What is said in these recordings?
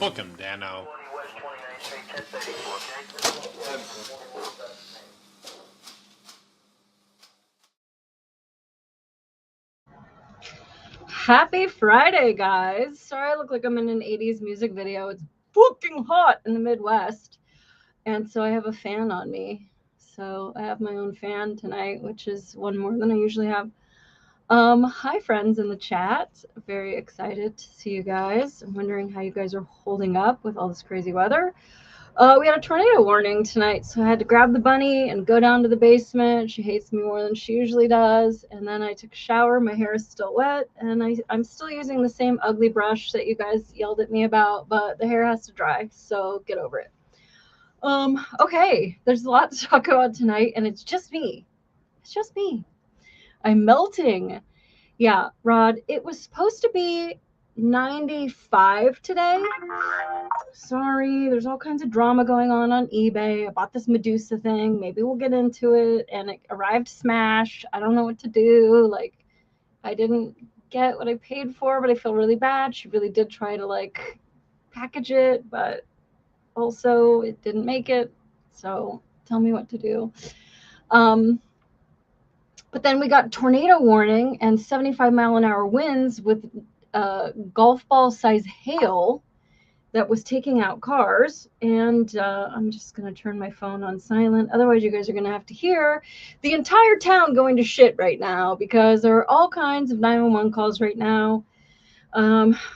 Book him, Dano. Happy Friday, guys. Sorry I look like I'm in an 80s music video. It's fucking hot in the Midwest. And so I have a fan on me. So I have my own fan tonight, which is one more than I usually have. Hi, friends in the chat. Very excited to see you guys. I'm wondering how you guys are holding up with all this crazy weather. We had a tornado warning tonight, so I had to grab the bunny and go down to the basement. She hates me more than she usually does. And then I took a shower. My hair is still wet, and I'm still using the same ugly brush that you guys yelled at me about, but the hair has to dry, so get over it. Okay, there's a lot to talk about tonight, and it's just me. It's just me. I'm melting. Yeah, Rod, it was supposed to be 95 today. Sorry, there's all kinds of drama going on eBay. I bought this Medusa thing. Maybe we'll get into it. And it arrived smashed. I don't know what to do. Like, I didn't get what I paid for, but I feel really bad. She really did try to, like, package it, but also it didn't make it. So tell me what to do. But then we got tornado warning and 75-mile-an-hour winds with golf ball size hail that was taking out cars. And I'm just going to turn my phone on silent. Otherwise, you guys are going to have to hear the entire town going to shit right now because there are all kinds of 911 calls right now.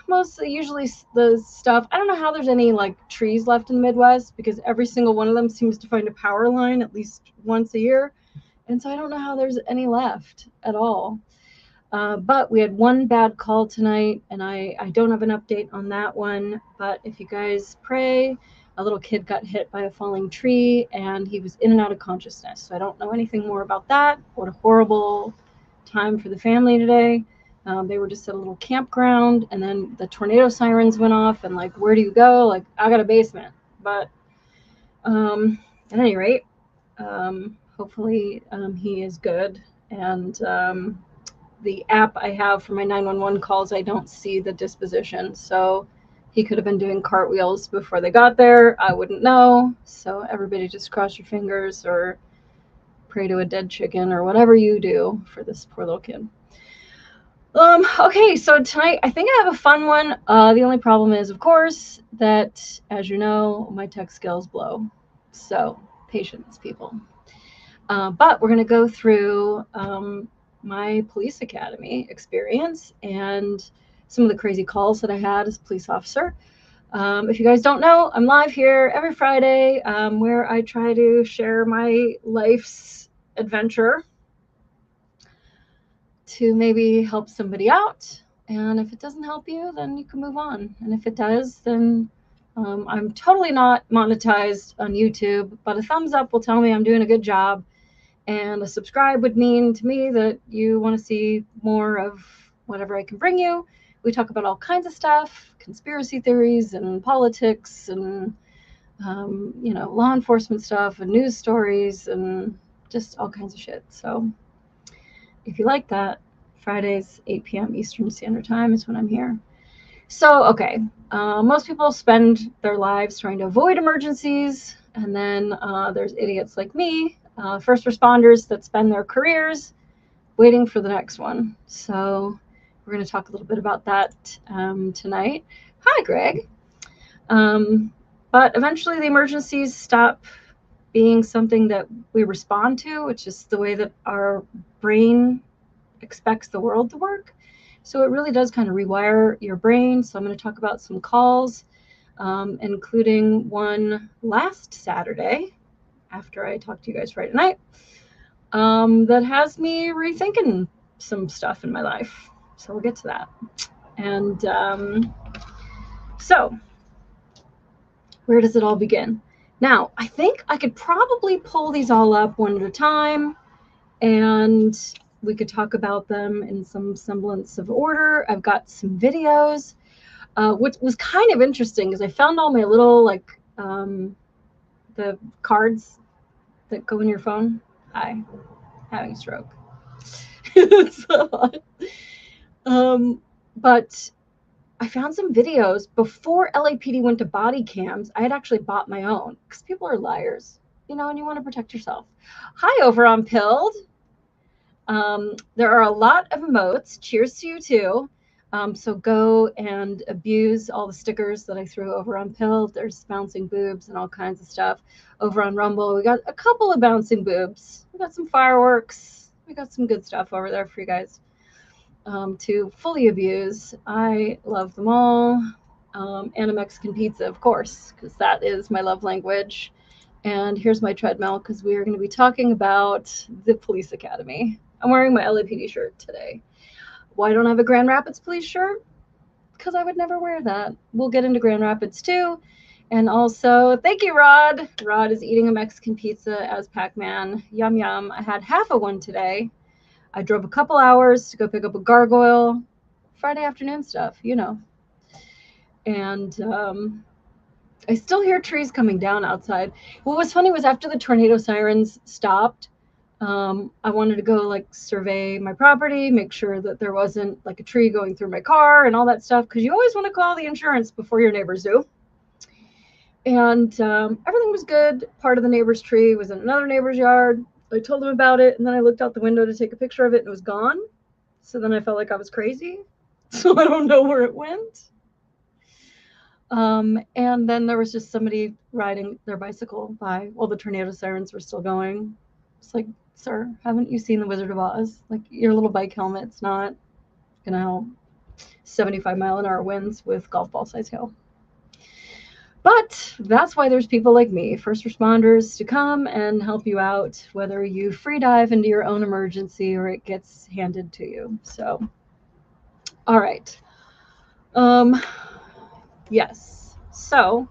Mostly, usually the stuff, I don't know how there's any like trees left in the Midwest because every single one of them seems to find a power line at least once a year. And so I don't know how there's any left at all. But we had one bad call tonight, and I don't have an update on that one. But if you guys pray, a little kid got hit by a falling tree, and he was in and out of consciousness. So I don't know anything more about that. What a horrible time for the family today. They were just at a little campground, and then the tornado sirens went off, and like, where do you go? Like, I got a basement. But at any rate, hopefully he is good. And the app I have for my 911 calls, I don't see the disposition. So he could have been doing cartwheels before they got there. I wouldn't know. So everybody just cross your fingers or pray to a dead chicken or whatever you do for this poor little kid. Okay, so tonight I think I have a fun one. The only problem is, of course, that, as you know, my tech skills blow. So patience, people. But we're going to go through my police academy experience and some of the crazy calls that I had as a police officer. If you guys don't know, I'm live here every Friday where I try to share my life's adventure to maybe help somebody out. And if it doesn't help you, then you can move on. And if it does, then I'm totally not monetized on YouTube, but a thumbs up will tell me I'm doing a good job. And a subscribe would mean to me that you want to see more of whatever I can bring you. We talk about all kinds of stuff, conspiracy theories and politics and, law enforcement stuff and news stories and just all kinds of shit. So if you like that, Fridays, 8 p.m. Eastern Standard Time is when I'm here. So, okay, most people spend their lives trying to avoid emergencies. And then there's idiots like me, first responders that spend their careers waiting for the next one. So we're going to talk a little bit about that tonight. Hi, Greg. But eventually the emergencies stop being something that we respond to, which is the way that our brain expects the world to work. So it really does kind of rewire your brain. So I'm going to talk about some calls, including one last Saturday after I talked to you guys Friday night, that has me rethinking some stuff in my life. So we'll get to that. And so where does it all begin? Now, I think I could probably pull these all up one at a time, and we could talk about them in some semblance of order. I've got some videos. What was kind of interesting is I found all my little, the cards that go in your phone. Hi, having a stroke. But I found some videos before LAPD went to body cams. I had actually bought my own because people are liars, you know, and you want to protect yourself. Hi, over on Pilled. There are a lot of emotes. Cheers to you too. So go and abuse all the stickers that I threw over on Pilled. There's bouncing boobs and all kinds of stuff. Over on Rumble, we got a couple of bouncing boobs. We got some fireworks. We got some good stuff over there for you guys to fully abuse. I love them all. And a Mexican pizza, of course, because that is my love language. And here's my treadmill because we are going to be talking about the police academy. I'm wearing my LAPD shirt today. Why don't I have a Grand Rapids police shirt? Because I would never wear that. We'll get into Grand Rapids too. And also, thank you, Rod. Rod is eating a Mexican pizza as Pac-Man. Yum, yum. I had half of one today. I drove a couple hours to go pick up a gargoyle. Friday afternoon stuff, you know. And I still hear trees coming down outside. What was funny was after the tornado sirens stopped, I wanted to go like survey my property, make sure that there wasn't like a tree going through my car and all that stuff, because you always want to call the insurance before your neighbors do. And everything was good. Part of the neighbor's tree was in another neighbor's yard. I told them about it, and then I looked out the window to take a picture of it, and it was gone. So then I felt like I was crazy. So I don't know where it went. And then there was just somebody riding their bicycle by while the tornado sirens were still going. It's like, sir, haven't you seen The Wizard of Oz? Like, your little bike helmet's not gonna help 75-mile-an-hour winds with golf ball size hail. But that's why there's people like me, first responders, to come and help you out, whether you free dive into your own emergency or it gets handed to you. So, all right. Yes. So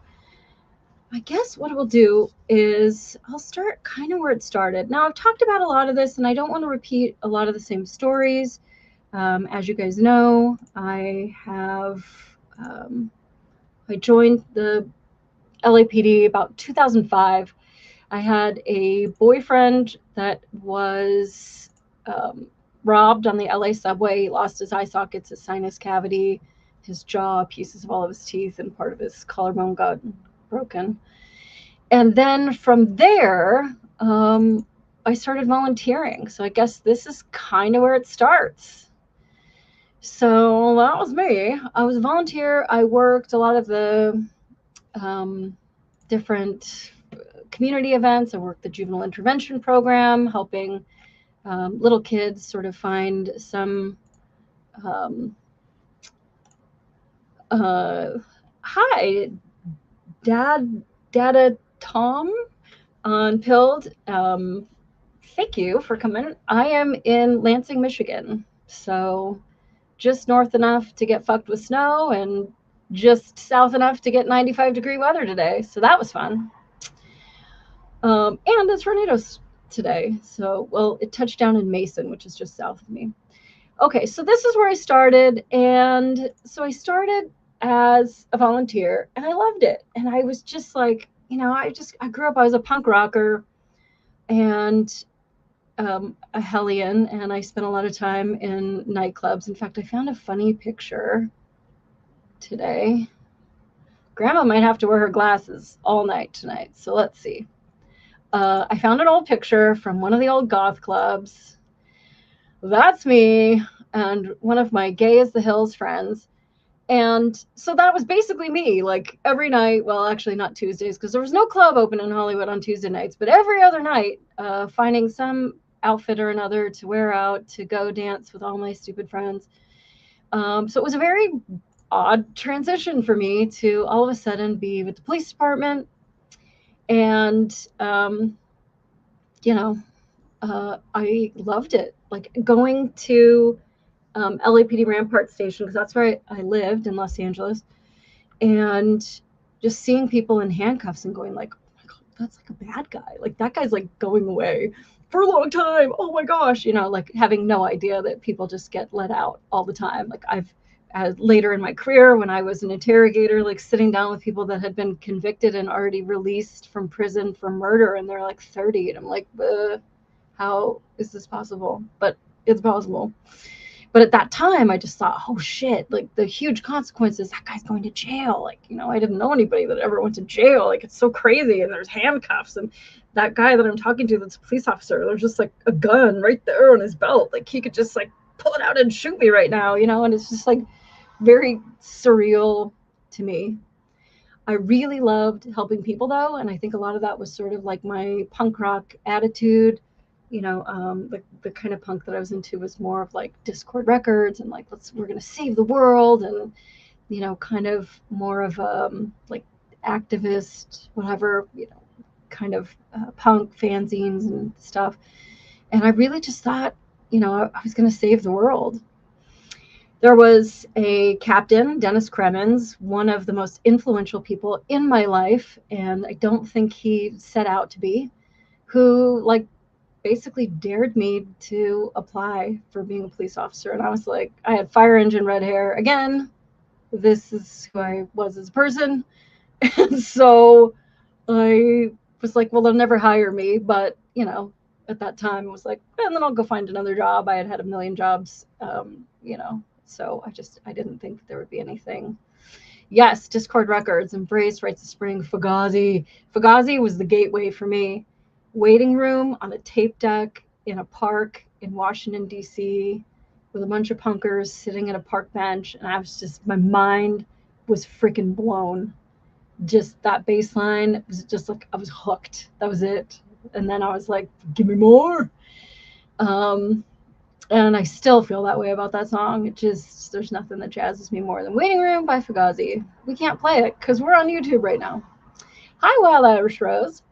I guess what we'll do is I'll start kind of where it started. Now, I've talked about a lot of this, and I don't want to repeat a lot of the same stories. As you guys know, I joined the LAPD about 2005. I had a boyfriend that was robbed on the LA subway. He lost his eye sockets, his sinus cavity, his jaw, pieces of all of his teeth, and part of his collarbone got broken. And then from there, I started volunteering. So I guess this is kind of where it starts. So that was me. I was a volunteer. I worked a lot of the different community events. I worked the juvenile intervention program, helping little kids sort of find some hi, Dada Tom on Pilled. Thank you for coming. I am in Lansing, Michigan. So just north enough to get fucked with snow and just south enough to get 95-degree weather today. So that was fun. And it's tornadoes today. So, well, it touched down in Mason, which is just south of me. Okay, so this is where I started. And so I started as a volunteer and I loved it. And I was just like, you know, I grew up, I was a punk rocker and a hellion, and I spent a lot of time in nightclubs. In fact, I found a funny picture today. Grandma might have to wear her glasses all night tonight. So let's see. I found an old picture from one of the old goth clubs. That's me and one of my Gay as the Hills friends. And so that was basically me, like every night, well, actually not Tuesdays, because there was no club open in Hollywood on Tuesday nights, but every other night, finding some outfit or another to wear out, to go dance with all my stupid friends. So it was a very odd transition for me to all of a sudden be with the police department. And, you know, I loved it. Like going to LAPD Rampart Station, because that's where I lived in Los Angeles, and just seeing people in handcuffs and going like, oh my God, that's like a bad guy. Like that guy's like going away for a long time. Oh my gosh, you know, like having no idea that people just get let out all the time. Like later in my career, when I was an interrogator, like sitting down with people that had been convicted and already released from prison for murder, and they're like 30, and I'm like, how is this possible? But it's possible. But at that time, I just thought, oh shit, like the huge consequences, that guy's going to jail. Like, I didn't know anybody that ever went to jail. Like, it's so crazy. And there's handcuffs. And that guy that I'm talking to that's a police officer, there's just like a gun right there on his belt. Like, he could just like pull it out and shoot me right now, and it's just like very surreal to me. I really loved helping people though, and I think a lot of that was sort of like my punk rock attitude. The kind of punk that I was into was more of like Dischord Records and like we're gonna save the world, and kind of more of like activist, whatever, kind of punk fanzines and stuff. And I really just thought, I was gonna save the world. There was a captain, Dennis Kremens, one of the most influential people in my life, and I don't think he set out to be, who like basically dared me to apply for being a police officer. And I was like, I had fire engine red hair. Again, this is who I was as a person. And so I was like, well, they'll never hire me. But, at that time, I was like, and then I'll go find another job. I had a million jobs, so I didn't think that there would be anything. Yes, Dischord Records, Embrace, Rites of Spring, Fugazi. Fugazi was the gateway for me. Waiting room on a tape deck in a park in Washington, D.C., with a bunch of punkers sitting at a park bench. And I was just, my mind was freaking blown. Just that bass line was just like, I was hooked. That was it. And then I was like, give me more. And I still feel that way about that song. There's nothing that jazzes me more than Waiting Room by Fugazi. We can't play it because we're on YouTube right now. Hi, Wild Irish Rose.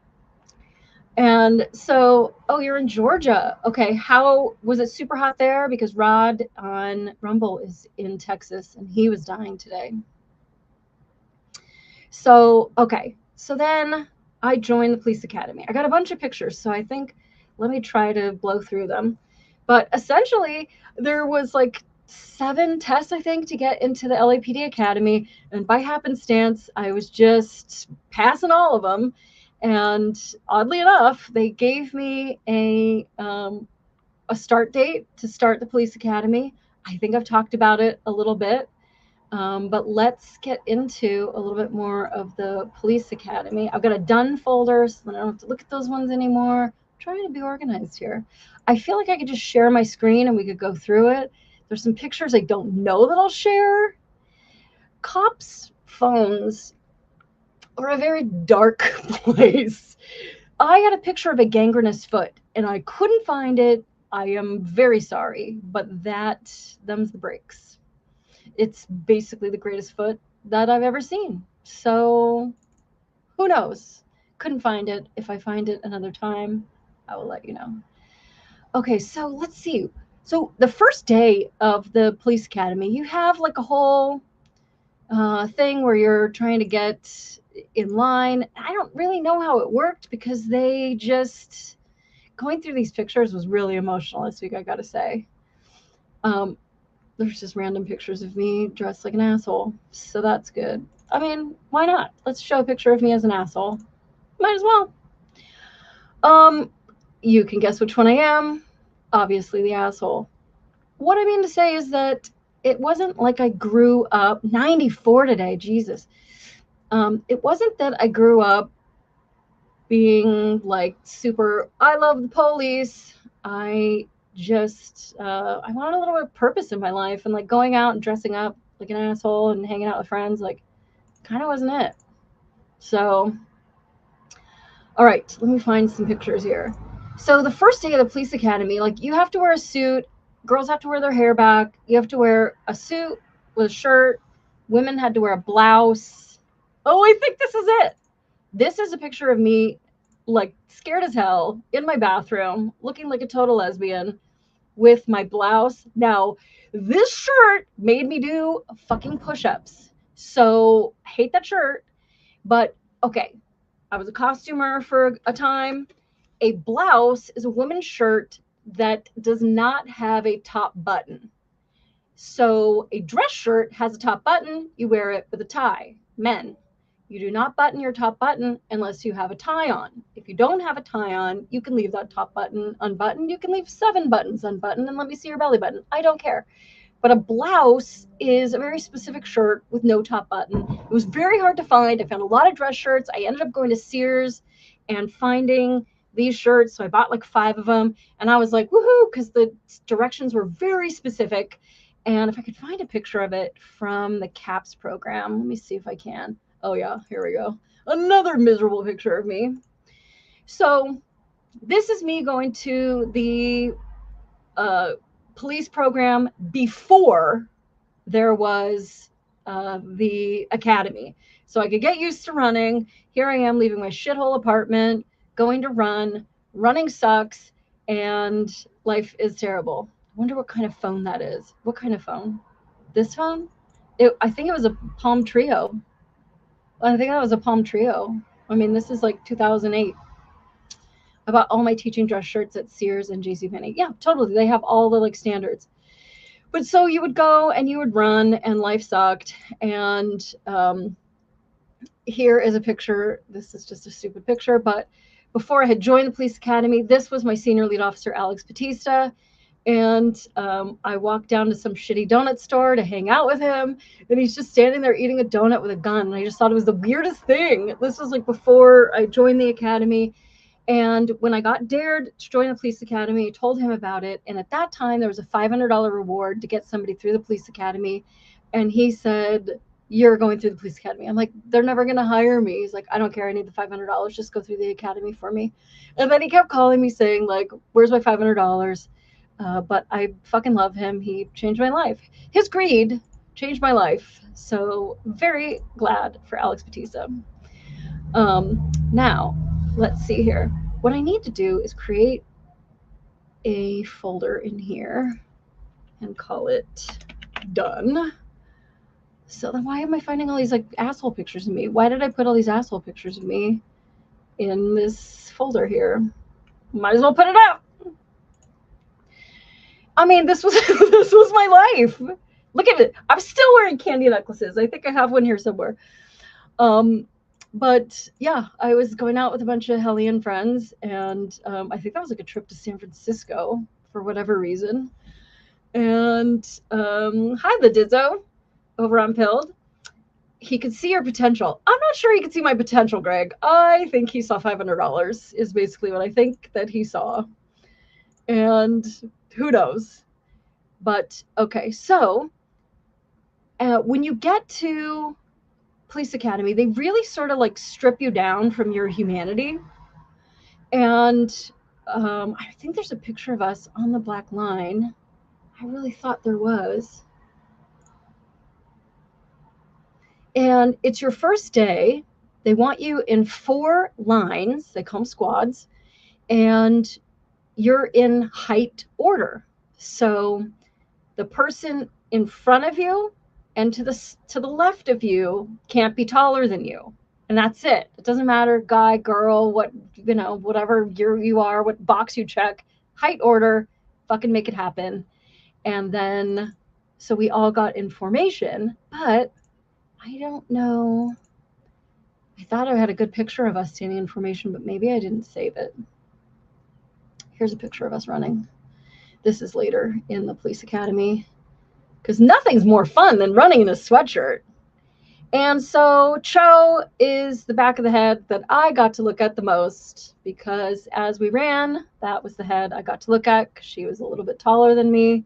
And so, you're in Georgia. Okay, how was it? Super hot there? Because Rod on Rumble is in Texas and he was dying today. So, okay. So then I joined the police academy. I got a bunch of pictures, so I think let me try to blow through them. But essentially, there was like 7 tests, I think, to get into the LAPD Academy. And by happenstance, I was just passing all of them. And oddly enough, they gave me a start date to start the police academy. I think I've talked about it a little bit. But let's get into a little bit more of the police academy. I've got a done folder, so then I don't have to look at those ones anymore. I'm trying to be organized here. I feel like I could just share my screen and we could go through it. There's some pictures I don't know that I'll share. Cops' phones are a very dark place. I had a picture of a gangrenous foot and I couldn't find it. I am very sorry, but them's the breaks. It's basically the greatest foot that I've ever seen. So who knows? Couldn't find it. If I find it another time, I will let you know. Okay, so let's see. So the first day of the police academy, you have like a whole thing where you're trying to get in line. I don't really know how it worked because they just, going through these pictures was really emotional this week, I gotta say. There's just random pictures of me dressed like an asshole, so that's good. I mean, why not? Let's show a picture of me as an asshole. Might as well. You can guess which one I am. Obviously the asshole. What I mean to say is that it wasn't like I grew up 94 today, Jesus. It wasn't that I grew up being like super, I love the police. I just, I wanted a little bit of purpose in my life, and like going out and dressing up like an asshole and hanging out with friends, like kind of wasn't it. So, all right, let me find some pictures here. So the first day of the police academy, like you have to wear a suit. Girls have to wear their hair back. You have to wear a suit with a shirt. Women had to wear a blouse. Oh, I think this is it. This is a picture of me, like scared as hell in my bathroom, looking like a total lesbian with my blouse. Now, this shirt made me do fucking push-ups. So I hate that shirt, but okay. I was a costumer for a time. A blouse is a woman's shirt that does not have a top button. So a dress shirt has a top button. You wear it with a tie. Men. You do not button your top button unless you have a tie on. If you don't have a tie on, you can leave that top button unbuttoned. You can leave 7 buttons unbuttoned and let me see your belly button. I don't care. But a blouse is a very specific shirt with no top button. It was very hard to find. I found a lot of dress shirts. I ended up going to Sears and finding these shirts. So I bought like 5 of them. And I was like, woohoo, because the directions were very specific. And if I could find a picture of it from the CAPS program, let me see if I can. Oh yeah, here we go. Another miserable picture of me. So this is me going to the police program before there was the academy. So I could get used to running. Here I am leaving my shithole apartment, going to run. Running sucks, and life is terrible. I wonder what kind of phone that is. What kind of phone? This phone? I think it was a Palm Trio. I think that was a Palm Trio. I mean, this is like 2008. I bought all my teaching dress shirts at Sears and JCPenney. Yeah, totally. They have all the like standards. But so you would go and you would run, and life sucked. And here is a picture. This is just a stupid picture, but before I had joined the police academy, this was my senior lead officer, Alex Batista. And I walked down to some shitty donut store to hang out with him. And he's just standing there eating a donut with a gun. And I just thought it was the weirdest thing. This was like before I joined the academy. And when I got dared to join the police academy, I told him about it. And at that time, there was a $500 reward to get somebody through the police academy. And he said, you're going through the police academy. I'm like, they're never going to hire me. He's like, I don't care. I need the $500. Just go through the academy for me. And then he kept calling me saying, like, where's my $500? But I fucking love him. He changed my life. His greed changed my life. So very glad for Alex Batista. Now, let's see here. What I need to do is create a folder in here and call it done. So then why am I finding all these like asshole pictures of me? Why did I put all these asshole pictures of me in this folder here? Might as well put it out. I mean, this was this was my life. Look at it. I'm still wearing candy necklaces. I think I have one here somewhere. But yeah, I was going out with a bunch of Hellion friends, and I think that was like a trip to San Francisco for whatever reason. And hi, the Dizzo over on Pilled. He could see your potential. I'm not sure he could see my potential, Greg. I think he saw $500 is basically what I think that he saw. And who knows? But okay, so when you get to police academy, they really sort of like strip you down from your humanity. And I think there's a picture of us on the black line. I really thought there was. And it's your first day. They want you in 4 lines. They call them squads. And you're in height order. So the person in front of you and to the left of you can't be taller than you. And that's it. It doesn't matter, guy, girl, what, you know, whatever you are, what box you check, height order, fucking make it happen. And then, so we all got in formation, but I don't know. I thought I had a good picture of us standing in formation, but maybe I didn't save it. Here's a picture of us running. This is later in the police academy, because nothing's more fun than running in a sweatshirt. And so Cho is the back of the head that I got to look at the most, because as we ran, that was the head I got to look at, because she was a little bit taller than me.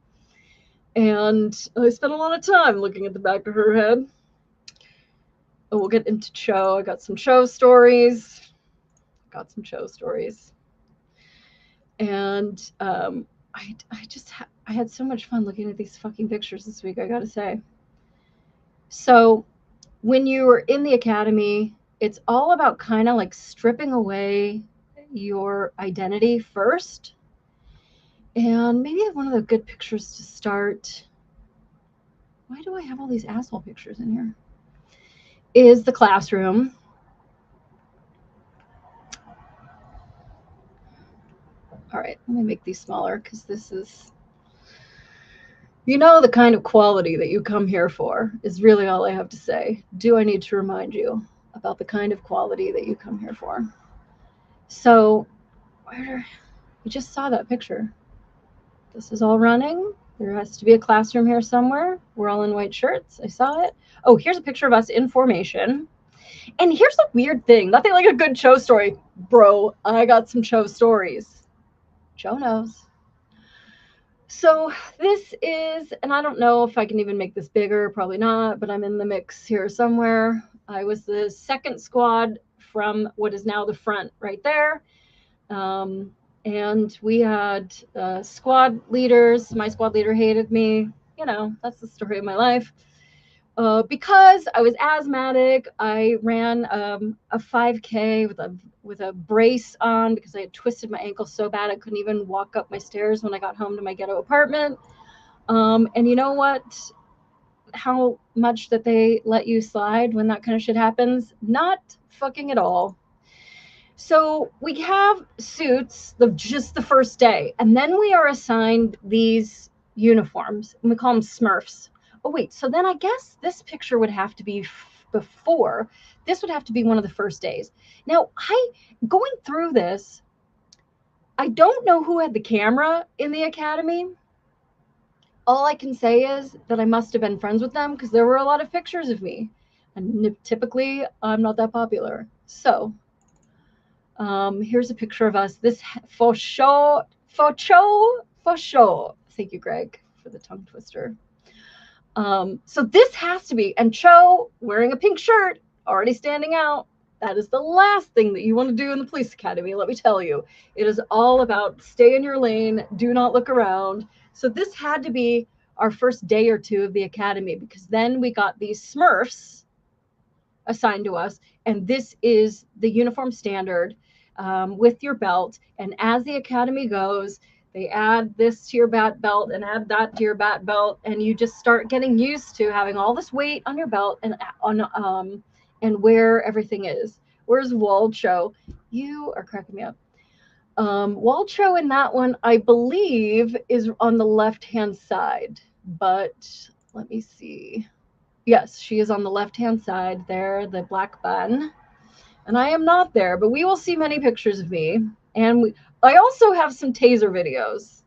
And I spent a lot of time looking at the back of her head. Oh, we'll get into Cho. I got some Cho stories. And I had so much fun looking at these fucking pictures this week, I gotta say. So when you were in the academy, it's all about kind of like stripping away your identity first. And maybe one of the good pictures to start, why do I have all these asshole pictures in here, is the classroom. All right, let me make these smaller, because this is, you know, the kind of quality that you come here for is really all I have to say. Do I need to remind you? about the kind of quality that you come here for. So, you just saw that picture. This is all running. There has to be a classroom here somewhere. We're all in white shirts. I saw it. Oh, here's a picture of us in formation. And here's the weird thing. Nothing like a good Cho story. Bro, I got some Cho stories. Cho knows. So this is, and I don't know if I can even make this bigger, probably not, but I'm in the mix here somewhere. I was the second squad from what is now the front right there. And we had squad leaders. My squad leader hated me. You know, that's the story of my life. Because I was asthmatic, I ran a 5K with a brace on because I had twisted my ankle so bad I couldn't even walk up my stairs when I got home to my ghetto apartment. And you know what? How much that they let you slide when that kind of shit happens? Not fucking at all. So we have suits just the first day, and then we are assigned these uniforms, and we call them Smurfs. Oh wait, so then I guess this picture would have to be before. This would have to be one of the first days. Now, going through this, I don't know who had the camera in the academy. All I can say is that I must have been friends with them because there were a lot of pictures of me. And typically, I'm not that popular. So here's a picture of us. This for sure. Thank you, Greg, for the tongue twister. So this has to be, and Cho wearing a pink shirt, already standing out. That is the last thing that you want to do in the police academy, let me tell you. It is all about stay in your lane, do not look around. So this had to be our first day or two of the academy because then we got these Smurfs assigned to us, and this is the uniform standard. With your belt, and as the academy goes, they add this to your bat belt and add that to your bat belt, and you just start getting used to having all this weight on your belt and on and where everything is. Where's Walcho? You are cracking me up. Walcho in that one, I believe, is on the left-hand side, but let me see. Yes, she is on the left-hand side there, the black bun. And I am not there, but we will see many pictures of me. And I also have some taser videos.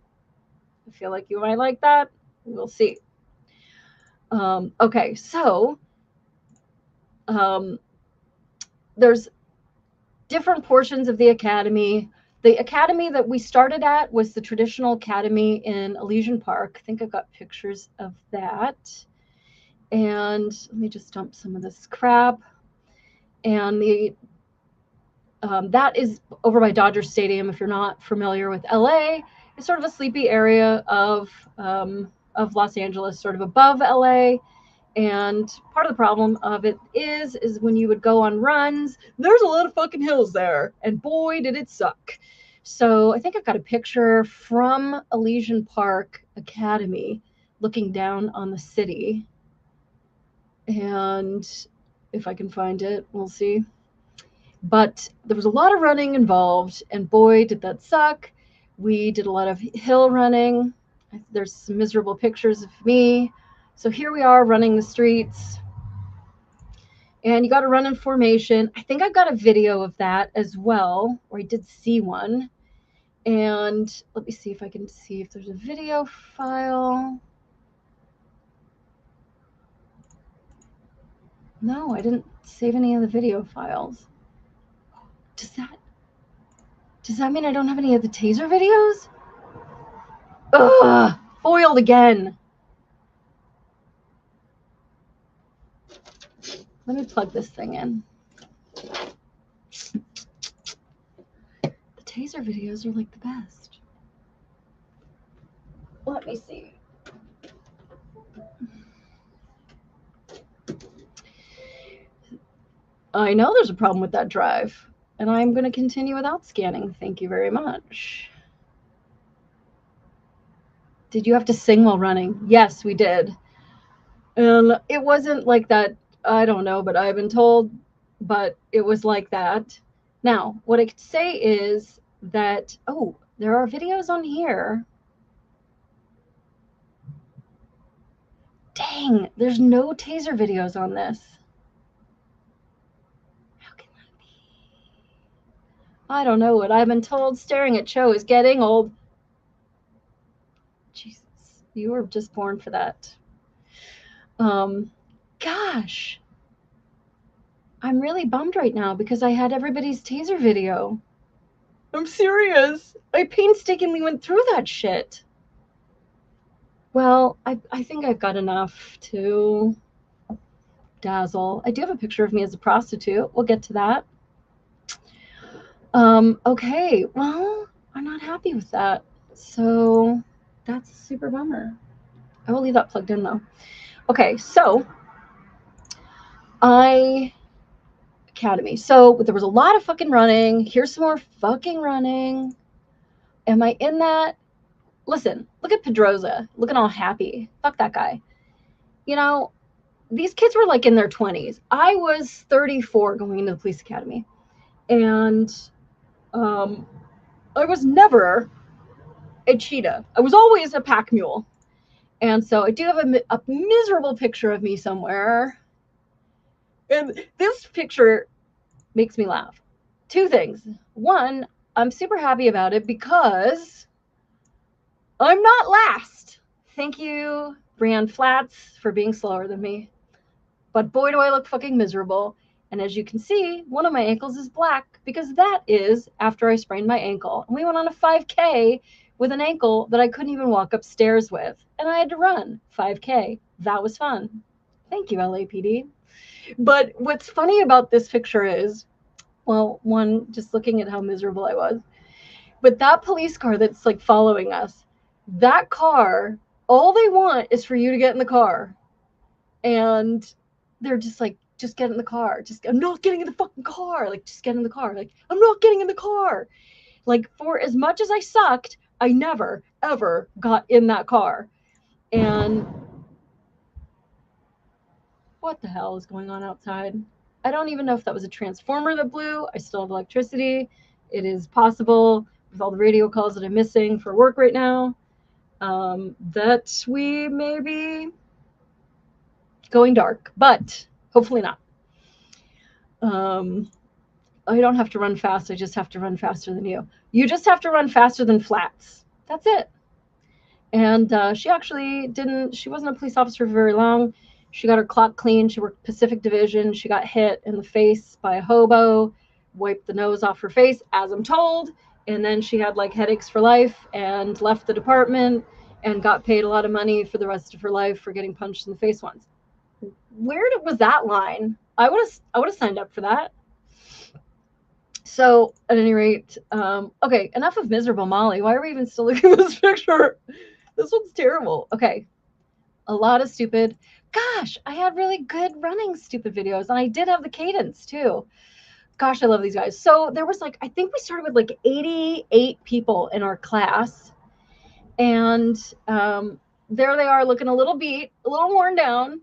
I feel like you might like that. We'll see. Okay, so there's different portions of the academy. The academy that we started at was the traditional academy in Elysian Park. I think I've got pictures of that. And let me just dump some of this crap. And that is over by Dodger Stadium. If you're not familiar with LA, it's sort of a sleepy area of Los Angeles, sort of above LA. And part of the problem of it is when you would go on runs, there's a lot of fucking hills there, and boy, did it suck. So I think I've got a picture from Elysian Park Academy looking down on the city. And if I can find it, we'll see. But there was a lot of running involved, and boy, did that suck. We did a lot of hill running. There's some miserable pictures of me. So here we are running the streets. And you got to run in formation. I think I've got a video of that as well, or I did see one. And let me see if I can see if there's a video file. No, I didn't save any of the video files. Does that mean I don't have any of the taser videos? Ugh, foiled again. Let me plug this thing in. The taser videos are like the best. Let me see. I know there's a problem with that drive, and I'm going to continue without scanning. Thank you very much. Did you have to sing while running? Yes, we did. And it wasn't like that, I don't know, but I've been told, but it was like that. Now, what I could say is that, oh, there are videos on here. Dang, there's no taser videos on this. I don't know what I've been told. Staring at Cho is getting old. Jesus, you were just born for that. Gosh, I'm really bummed right now because I had everybody's taser video. I'm serious. I painstakingly went through that shit. Well, I think I've got enough to dazzle. I do have a picture of me as a prostitute. We'll get to that. Okay, well, I'm not happy with that. So that's a super bummer. I will leave that plugged in though. Okay, so Academy. So there was a lot of fucking running. Here's some more fucking running. Am I in that? Listen, look at Pedroza, looking all happy. Fuck that guy. You know, these kids were like in their 20s. I was 34 going into the police academy. And I was never a cheetah. I was always a pack mule. And so I do have a miserable picture of me somewhere. And this picture makes me laugh. Two things. One, I'm super happy about it because I'm not last. Thank you, Brianne Flats, for being slower than me. But boy, do I look fucking miserable. And as you can see, one of my ankles is black because that is after I sprained my ankle. And we went on a 5K with an ankle that I couldn't even walk upstairs with. And I had to run 5K. That was fun. Thank you, LAPD. But what's funny about this picture is, well, one, just looking at how miserable I was. But that police car that's like following us, that car, all they want is for you to get in the car. And they're just like, just get in the car. I'm not getting in the fucking car. Like, just get in the car. Like, I'm not getting in the car. Like, for as much as I sucked, I never, ever got in that car. And what the hell is going on outside? I don't even know if that was a transformer that blew. I still have electricity. It is possible, with all the radio calls that I'm missing for work right now, that we may be going dark, but hopefully not. I don't have to run fast. I just have to run faster than you. You just have to run faster than Flats. That's it. And she actually she wasn't a police officer for very long. She got her clock clean. She worked Pacific Division. She got hit in the face by a hobo, wiped the nose off her face, as I'm told. And then she had like headaches for life and left the department and got paid a lot of money for the rest of her life for getting punched in the face once. Where was that line? I would have signed up for that. So at any rate, okay, enough of miserable Molly. Why are we even still looking at this picture? This one's terrible. Okay, a lot of stupid. Gosh, I had really good running stupid videos, and I did have the cadence too. Gosh, I love these guys. So there was like, I think we started with like 88 people in our class, and there they are looking a little beat, a little worn down.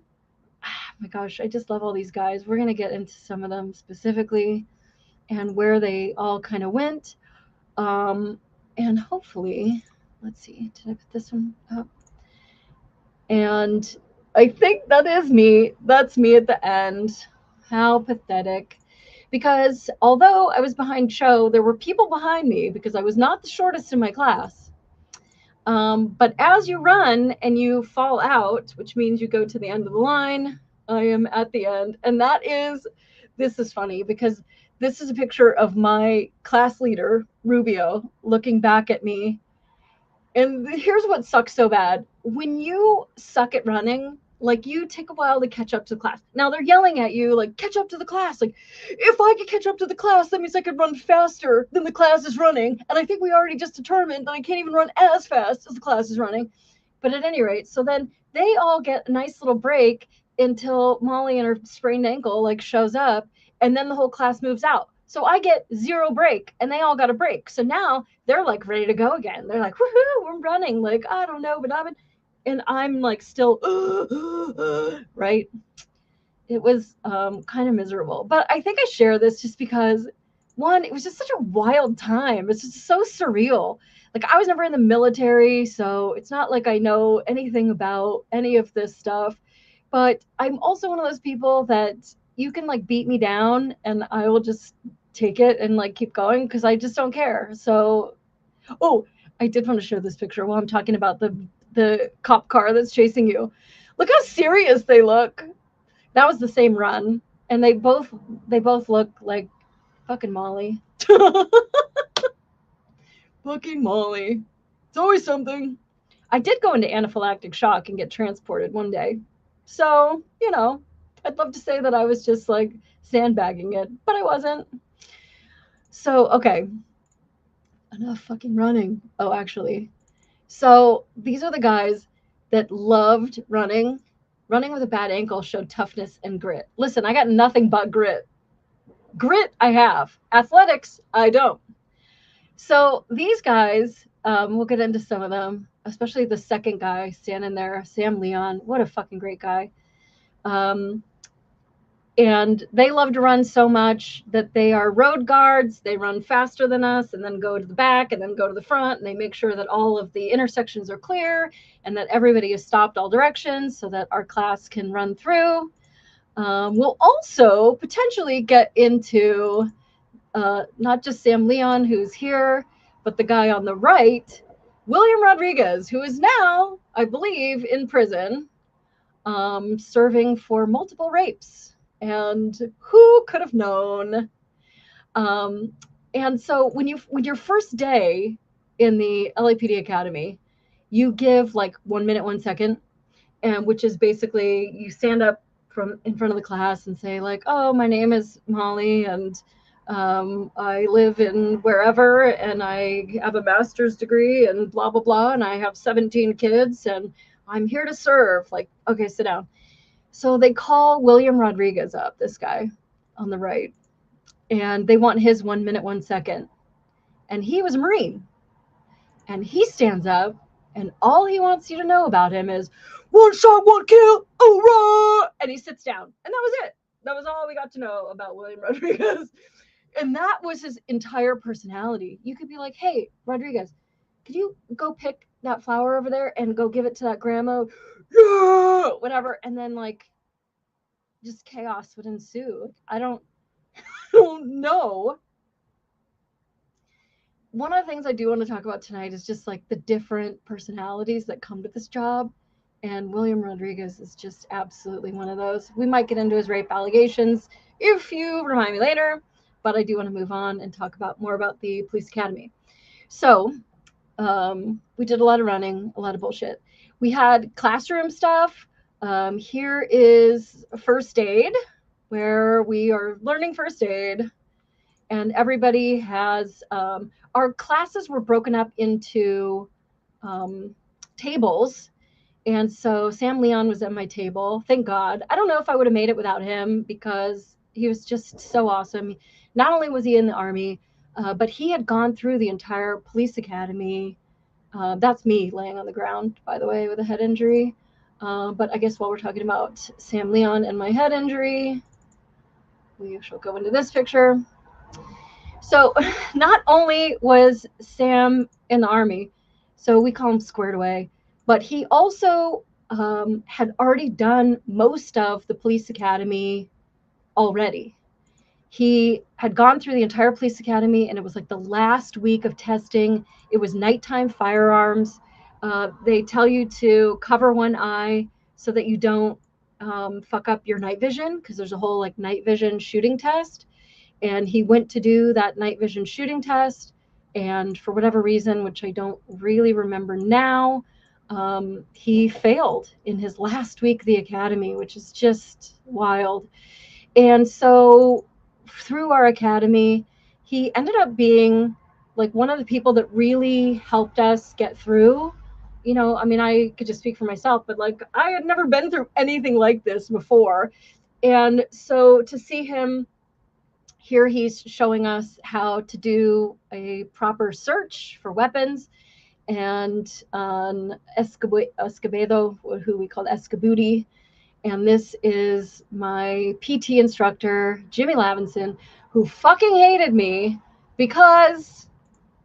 Oh my gosh, I just love all these guys. We're gonna get into some of them specifically and where they all kind of went. And hopefully, let's see, did I put this one up? And I think that is me. That's me at the end. How pathetic. Because although I was behind Cho, there were people behind me because I was not the shortest in my class. But as you run and you fall out, which means you go to the end of the line, I am at the end. And this is funny because this is a picture of my class leader, Rubio, looking back at me. And here's what sucks so bad. When you suck at running, like you take a while to catch up to the class. Now they're yelling at you, like, catch up to the class. Like, if I could catch up to the class, that means I could run faster than the class is running. And I think we already just determined that I can't even run as fast as the class is running. But at any rate, so then they all get a nice little break until Molly and her sprained ankle like shows up, and then the whole class moves out. So I get 0 break and they all got a break. So now they're like ready to go again. They're like, woohoo, we're running. Like, I don't know, but and I'm like still, right? It was kind of miserable. But I think I share this just because, one, it was just such a wild time. It's just so surreal. Like, I was never in the military, so it's not like I know anything about any of this stuff. But I'm also one of those people that you can like beat me down and I will just take it and like keep going because I just don't care. So, oh, I did want to show this picture while I'm talking about the cop car that's chasing you. Look how serious they look. That was the same run, and they both look like fucking Molly. Fucking Molly. It's always something. I did go into anaphylactic shock and get transported one day. So, you know, I'd love to say that I was just like sandbagging it, but I wasn't. So, okay. Enough fucking running. Oh, actually. So, these are the guys that loved running. Running with a bad ankle showed toughness and grit. Listen, I got nothing but grit. Grit, I have. Athletics, I don't. So these guys, we'll get into some of them, especially the second guy standing there, Sam Leon. What a fucking great guy. And they love to run so much that they are road guards. They run faster than us and then go to the back and then go to the front. And they make sure that all of the intersections are clear and that everybody is stopped all directions so that our class can run through. We'll also potentially get into not just Sam Leon, who's here, but the guy on the right, William Rodriguez, who is now, I believe, in prison, serving for multiple rapes. And who could have known? And so when your first day in the LAPD Academy, you give like 1 minute, 1 second, and which is basically you stand up from in front of the class and say like, oh, my name is Molly, and I live in wherever, and I have a master's degree, and blah, blah, blah, and I have 17 kids, and I'm here to serve. Like, okay, sit down. So they call William Rodriguez up, this guy on the right, and they want his 1 minute, 1 second. And he was a Marine. And he stands up, and all he wants you to know about him is, one shot, one kill, hurrah! And he sits down. And that was it. That was all we got to know about William Rodriguez. And that was his entire personality. You could be like, hey, Rodriguez, could you go pick that flower over there and go give it to that grandma? Yeah! Whatever. And then, like, just chaos would ensue. I don't know. One of the things I do want to talk about tonight is just, like, the different personalities that come to this job. And William Rodriguez is just absolutely one of those. We might get into his rape allegations if you remind me later. But I do want to move on and talk about more about the police academy. So we did a lot of running, a lot of bullshit. We had classroom stuff. Here is first aid, where we are learning first aid. And everybody has, our classes were broken up into tables. And so Sam Leon was at my table. Thank God. I don't know if I would have made it without him because he was just so awesome. Not only was he in the Army, but he had gone through the entire police academy. That's me laying on the ground, by the way, with a head injury. But I guess while we're talking about Sam Leon and my head injury, we shall go into this picture. So not only was Sam in the Army, so we call him squared away, but he also had already done most of the police academy already. He had gone through the entire police academy, and it was like the last week of testing. It was nighttime firearms. They tell you to cover one eye so that you don't fuck up your night vision, because there's a whole like night vision shooting test. And he went to do that night vision shooting test, and for whatever reason, which I don't really remember now, he failed in his last week of the academy, which is just wild. And so through our academy, he ended up being like one of the people that really helped us get through. You know, I mean, I could just speak for myself, but like I had never been through anything like this before. And so to see him here, he's showing us how to do a proper search for weapons. And on Escobedo, who we called Escabooty. And this is my PT instructor, Jimmy Lavinson, who fucking hated me because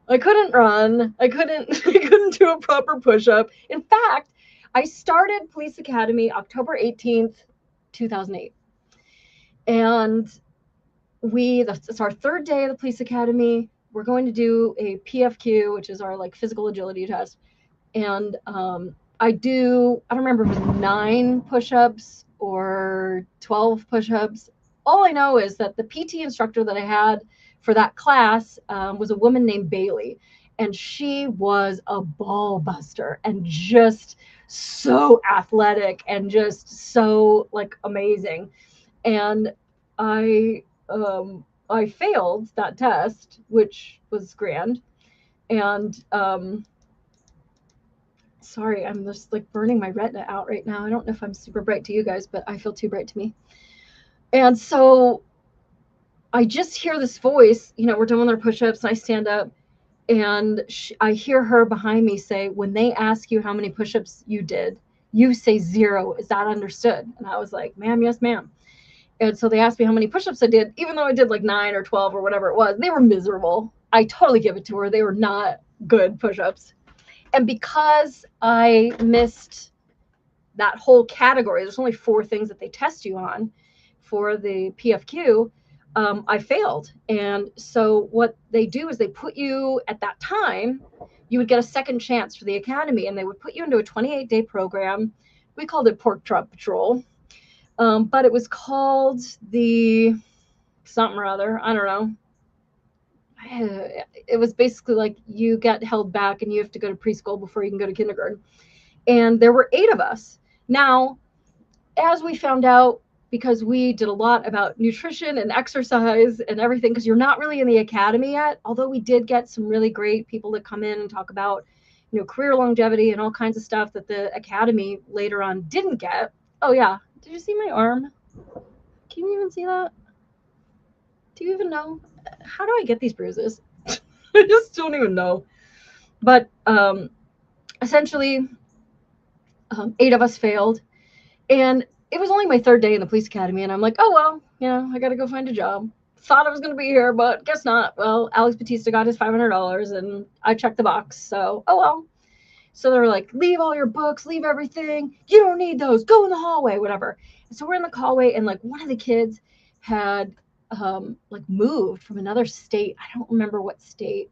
I couldn't run. I couldn't do a proper push-up. In fact, I started Police Academy October 18th, 2008. And it's our third day of the police academy. We're going to do a PFQ, which is our like physical agility test. And I don't remember if it was 9 push-ups or 12 push-ups. All I know is that the PT instructor that I had for that class was a woman named Bailey, and she was a ball buster and just so athletic and just so like amazing. And I failed that test, which was grand. And sorry, I'm just like burning my retina out right now. I don't know if I'm super bright to you guys, but I feel too bright to me. And so I just hear this voice, we're doing our push-ups, and I stand up, and I hear her behind me say, when they ask you how many push-ups you did, you say 0. Is that understood? And I was like, ma'am, yes, ma'am. And so they asked me how many push-ups I did, even though I did like 9 or 12 or whatever it was. They were miserable. I totally give it to her. They were not good push-ups. And because I missed that whole category, there's only 4 things that they test you on for the PFQ, I failed. And so what they do is they put you, at that time, you would get a second chance for the academy, and they would put you into a 28-day program. We called it Pork Chop Patrol. But it was called the something or other. I don't know. It was basically like you get held back and you have to go to preschool before you can go to kindergarten. And there were 8 of us. Now, as we found out, because we did a lot about nutrition and exercise and everything, because you're not really in the academy yet, although we did get some really great people that come in and talk about, career longevity and all kinds of stuff that the academy later on didn't get. Oh yeah, did you see my arm? Can you even see that? Do you even know? How do I get these bruises? I just don't even know. But essentially, 8 of us failed. And it was only my 3rd day in the police academy. And I'm like, oh, well, I got to go find a job. Thought I was going to be here, but guess not. Well, Alex Batista got his $500 and I checked the box. So, oh, well. So they were like, leave all your books, leave everything. You don't need those. Go in the hallway, whatever. And so we're in the hallway, and like one of the kids had like moved from another state. I don't remember what state,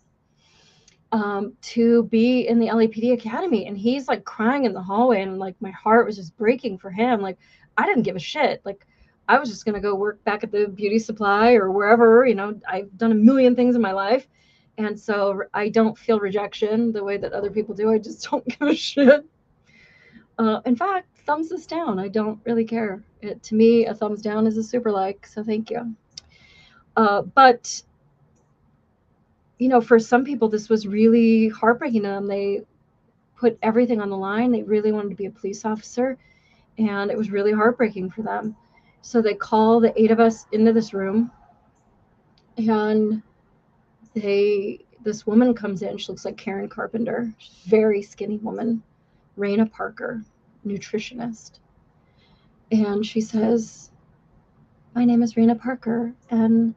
to be in the LAPD academy. And he's like crying in the hallway, and like my heart was just breaking for him. Like I didn't give a shit. Like I was just going to go work back at the beauty supply or wherever, I've done a million things in my life. And so I don't feel rejection the way that other people do. I just don't give a shit. In fact, thumbs this down. I don't really care. To me, a thumbs down is a super like, so thank you. But, for some people, this was really heartbreaking to them. They put everything on the line. They really wanted to be a police officer, and it was really heartbreaking for them. So they call the 8 of us into this room, and this woman comes in. She looks like Karen Carpenter. She's a very skinny woman, Raina Parker, nutritionist. And she says, my name is Raina Parker, and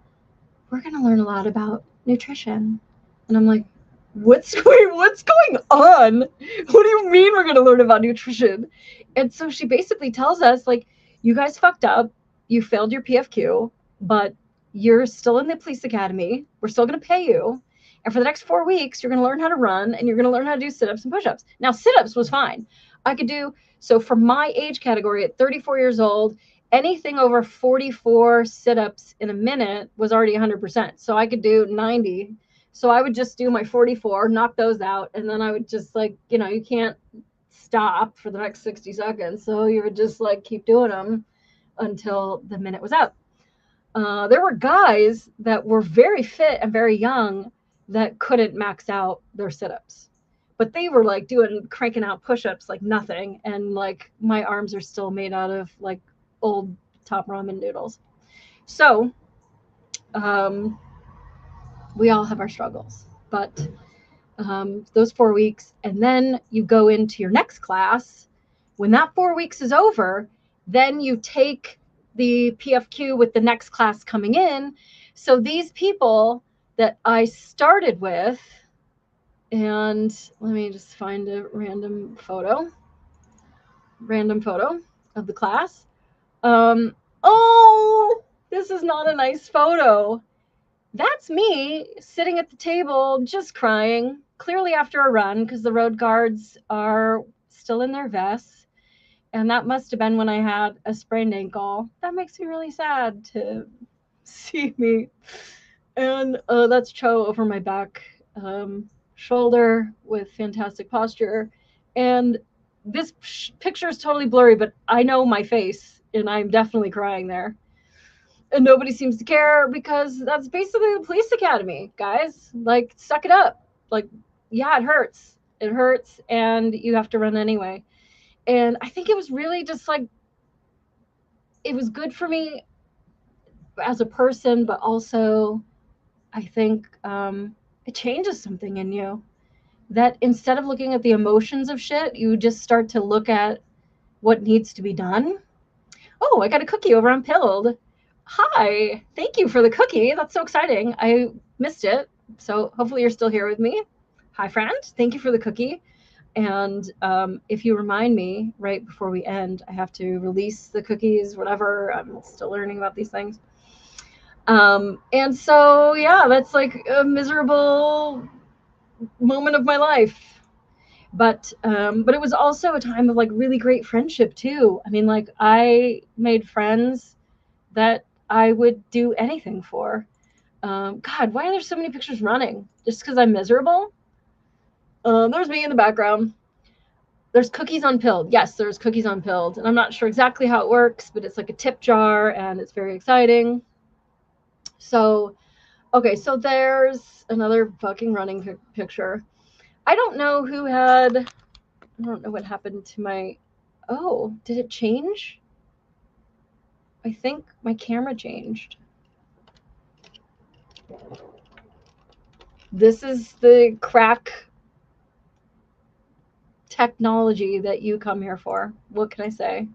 we're going to learn a lot about nutrition. And I'm like, what's going on? What do you mean we're going to learn about nutrition? And so she basically tells us, like, you guys fucked up. You failed your PFQ, but you're still in the police academy. We're still going to pay you. And for the next 4 weeks, you're going to learn how to run, and you're going to learn how to do sit-ups and push-ups. Now, sit-ups was fine. I could do, so for my age category at 34 years old, anything over 44 sit-ups in a minute was already 100%. So I could do 90. So I would just do my 44, knock those out, and then I would just like, you can't stop for the next 60 seconds. So you would just like keep doing them until the minute was up. There were guys that were very fit and very young that couldn't max out their sit-ups, but they were like cranking out push-ups like nothing. And like my arms are still made out of like old top ramen noodles. So we all have our struggles, but those 4 weeks, and then you go into your next class. When that 4 weeks is over, then you take the PFQ with the next class coming in. So these people that I started with, and let me just find a random photo of the class. Oh, This is not a nice photo. That's me sitting at the table just crying, clearly after a run because the road guards are still in their vests. And that must have been when I had a sprained ankle. That makes me really sad to see me. And that's Cho over my back shoulder with fantastic posture. And this picture is totally blurry, but I know my face, and I'm definitely crying there. And nobody seems to care because that's basically the police academy, guys. Like, suck it up. Like, yeah, it hurts. It hurts, and you have to run anyway. And I think it was really just like, it was good for me as a person, but also I think it changes something in you. That instead of looking at the emotions of shit, you just start to look at what needs to be done. Oh, I got a cookie over on Pilled. Hi, thank you for the cookie. That's so exciting. I missed it. So hopefully you're still here with me. Hi, friend. Thank you for the cookie. And if you remind me right before we end, I have to release the cookies, whatever. I'm still learning about these things. And so, yeah, that's like a miserable moment of my life. But it was also a time of like really great friendship too. I mean, like I made friends that I would do anything for. God, why are there so many pictures running? Just because I'm miserable? There's me in the background. There's cookies on Pilled. Yes, there's cookies on Pilled. And I'm not sure exactly how it works, but it's like a tip jar and it's very exciting. So, okay, so there's another fucking running picture. I don't know who had, I don't know what happened to my, oh, did it change? I think my camera changed. This is the crack technology that you come here for. What can I say?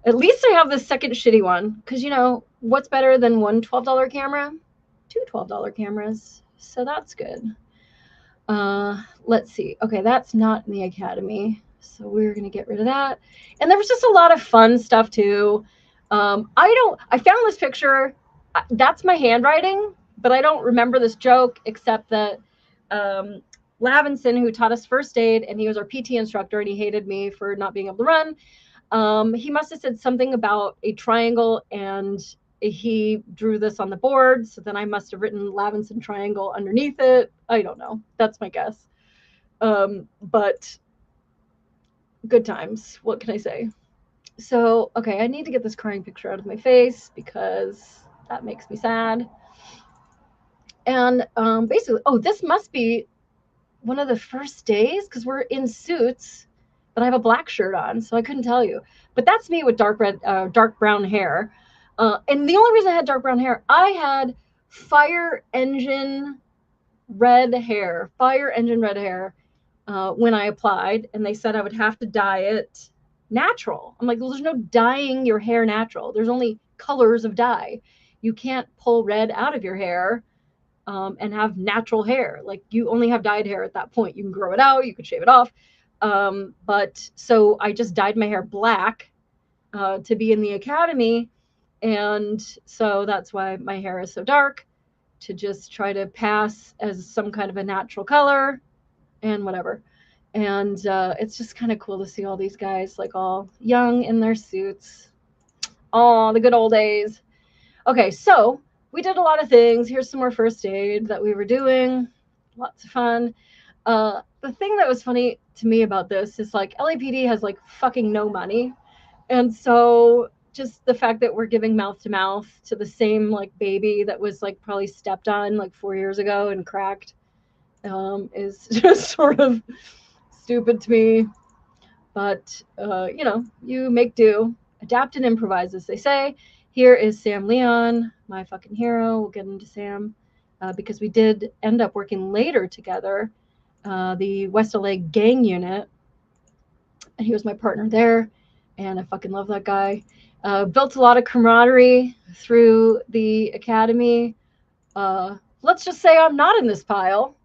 At least I have the second shitty one, because you know what's better than one $12 camera? Two $12 cameras. So that's good. Let's see. Okay, that's not in the academy, so we're gonna get rid of that. And there was just a lot of fun stuff too. I found this picture. That's my handwriting, but I don't remember this joke except that Lavinson, who taught us first aid, and he was our PT instructor, and he hated me for not being able to run. He must have said something about a triangle, and he drew this on the board. So then I must have written Lavinson triangle underneath it. I don't know. That's my guess. But good times. What can I say? So, okay, I need to get this crying picture out of my face because that makes me sad. And basically, oh, this must be one of the first days because we're in suits, but I have a black shirt on, so I couldn't tell you. But that's me with dark brown hair. And the only reason I had dark brown hair, I had fire engine red hair when I applied, and they said I would have to dye it natural. I'm like, well, there's no dyeing your hair natural. There's only colors of dye. You can't pull red out of your hair and have natural hair. Like you only have dyed hair at that point. You can grow it out, you could shave it off. But so I just dyed my hair black to be in the academy. And so that's why my hair is so dark, to just try to pass as some kind of a natural color and whatever. And it's just kind of cool to see all these guys like all young in their suits. Oh, the good old days. Okay, so we did a lot of things. Here's some more first aid that we were doing. Lots of fun. The thing that was funny to me about this is like LAPD has like fucking no money. And so just the fact that we're giving mouth to mouth to the same like baby that was like probably stepped on like 4 years ago and cracked is just sort of stupid to me. But, you know, you make do, adapt and improvise, as they say. Here is Sam Leon, my fucking hero. We'll get into Sam because we did end up working later together, the West LA gang unit. And he was my partner there, and I fucking love that guy. Built a lot of camaraderie through the academy. Let's just say I'm not in this pile.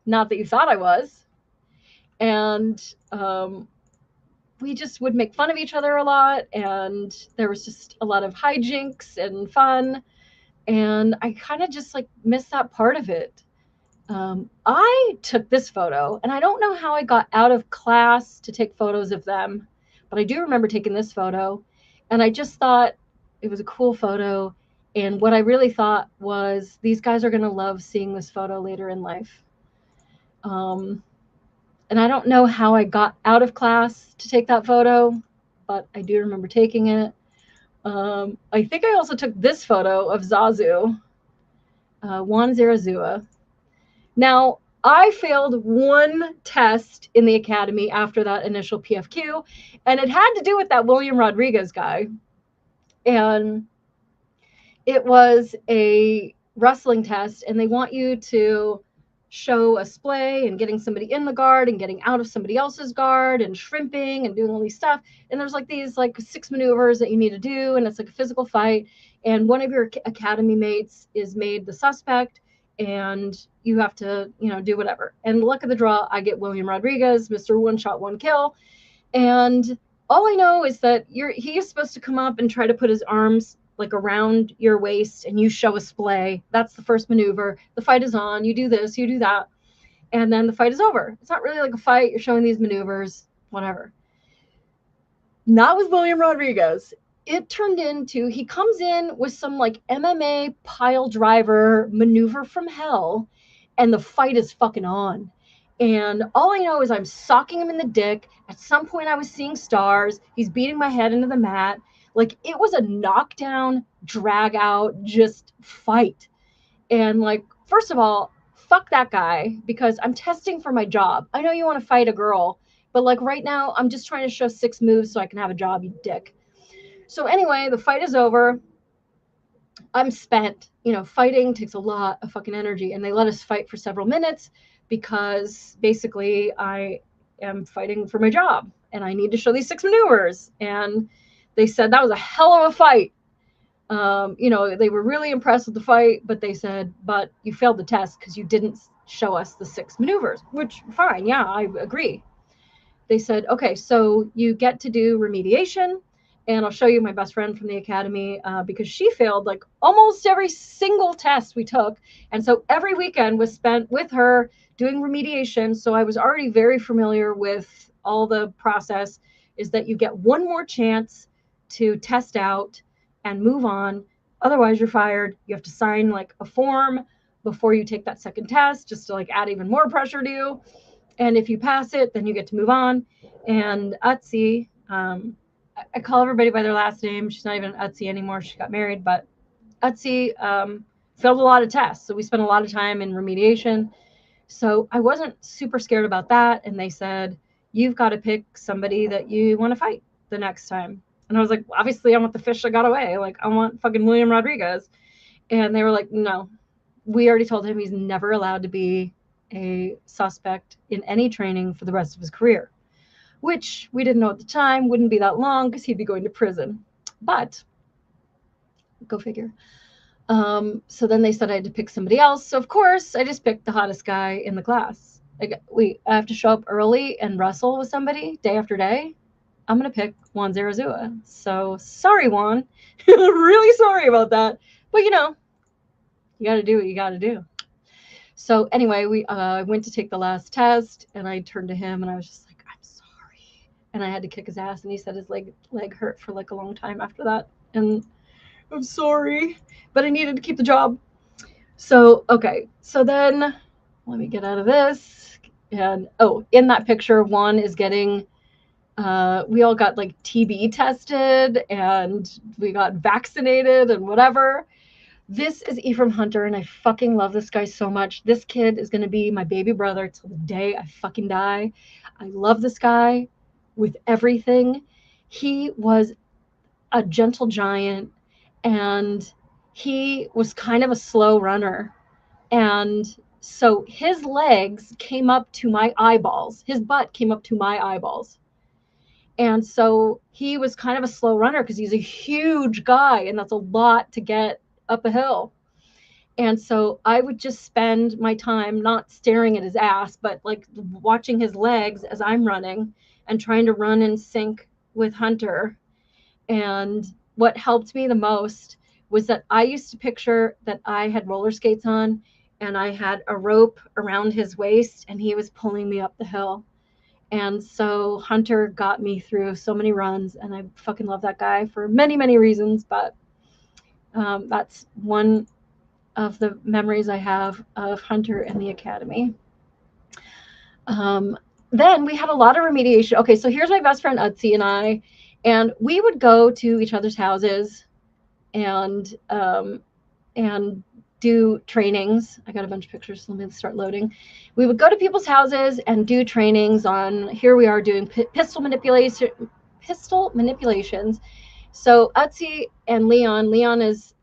Not that you thought I was. And we just would make fun of each other a lot, and there was just a lot of hijinks and fun, and I kind of just like missed that part of it. I took this photo, and I don't know how I got out of class to take photos of them, but I do remember taking this photo, and I just thought it was a cool photo. And what I really thought was these guys are going to love seeing this photo later in life. Um, and I don't know how I got out of class to take that photo, but I do remember taking it. I think I also took this photo of Zazu, Juan Zarazua. Now, I failed one test in the academy after that initial PFQ, and it had to do with that William Rodriguez guy. And it was a wrestling test, and they want you to show a splay and getting somebody in the guard and getting out of somebody else's guard and shrimping and doing all these stuff. And there's like these like 6 maneuvers that you need to do, and it's like a physical fight. And one of your academy mates is made the suspect, and you have to, do whatever. And luck of the draw, I get William Rodriguez, Mr. One Shot, One Kill. And all I know is that he is supposed to come up and try to put his arms like around your waist, and you show a splay. That's the first maneuver. The fight is on. You do this, you do that, and then the fight is over. It's not really like a fight. You're showing these maneuvers, whatever. Not with William Rodriguez. It turned into, he comes in with some like MMA pile driver maneuver from hell, and the fight is fucking on. And all I know is I'm socking him in the dick. At some point I was seeing stars. He's beating my head into the mat. Like, it was a knockdown, drag out, just fight. And like, first of all, fuck that guy, because I'm testing for my job. I know you want to fight a girl, but like right now I'm just trying to show 6 moves so I can have a job, you dick. So anyway, the fight is over. I'm spent. Fighting takes a lot of fucking energy, and they let us fight for several minutes because basically I am fighting for my job and I need to show these 6 maneuvers. And they said that was a hell of a fight. They were really impressed with the fight, but they said, but you failed the test because you didn't show us the 6 maneuvers, which fine. Yeah, I agree. They said, okay, so you get to do remediation, and I'll show you my best friend from the academy because she failed like almost every single test we took. And so every weekend was spent with her doing remediation. So I was already very familiar with all the process, is that you get one more chance to test out and move on. Otherwise, you're fired. You have to sign like a form before you take that second test, just to like add even more pressure to you. And if you pass it, then you get to move on. And Utsi, I call everybody by their last name. She's not even Utsi anymore. She got married, but Utsi failed a lot of tests. So we spent a lot of time in remediation. So I wasn't super scared about that. And they said, you've got to pick somebody that you want to fight the next time. And I was like, obviously I want the fish that got away. Like, I want fucking William Rodriguez. And they were like, no, we already told him he's never allowed to be a suspect in any training for the rest of his career, which we didn't know at the time wouldn't be that long because he'd be going to prison. But go figure. So then they said I had to pick somebody else. So of course I just picked the hottest guy in the class. Like, I have to show up early and wrestle with somebody day after day. I'm going to pick Juan Zarazua. So sorry, Juan. Really sorry about that. But you got to do what you got to do. So anyway, we went to take the last test, and I turned to him and I was just like, I'm sorry. And I had to kick his ass, and he said his leg hurt for like a long time after that. And I'm sorry, but I needed to keep the job. So, okay. So then let me get out of this. And in that picture, Juan is getting, we all got like TB tested, and we got vaccinated and whatever. This is Ephraim Hunter, and I fucking love this guy so much. This kid is going to be my baby brother till the day I fucking die. I love this guy with everything. He was a gentle giant, and he was kind of a slow runner. And so his legs came up to my eyeballs. His butt came up to my eyeballs. And so he was kind of a slow runner because he's a huge guy, and that's a lot to get up a hill. And so I would just spend my time not staring at his ass, but like watching his legs as I'm running. and trying to run in sync with Hunter. And what helped me the most was that I used to picture that I had roller skates on and I had a rope around his waist and he was pulling me up the hill. And so Hunter got me through so many runs, and I fucking love that guy for many, many reasons. But that's one of the memories I have of Hunter in the academy. Then we had a lot of remediation. Okay, so here's my best friend Utsi and I, and we would go to each other's houses and do trainings. I got a bunch of pictures, so let me start loading. We would go to people's houses and do trainings on, here we are doing pistol manipulations. So Utsi and Leon is,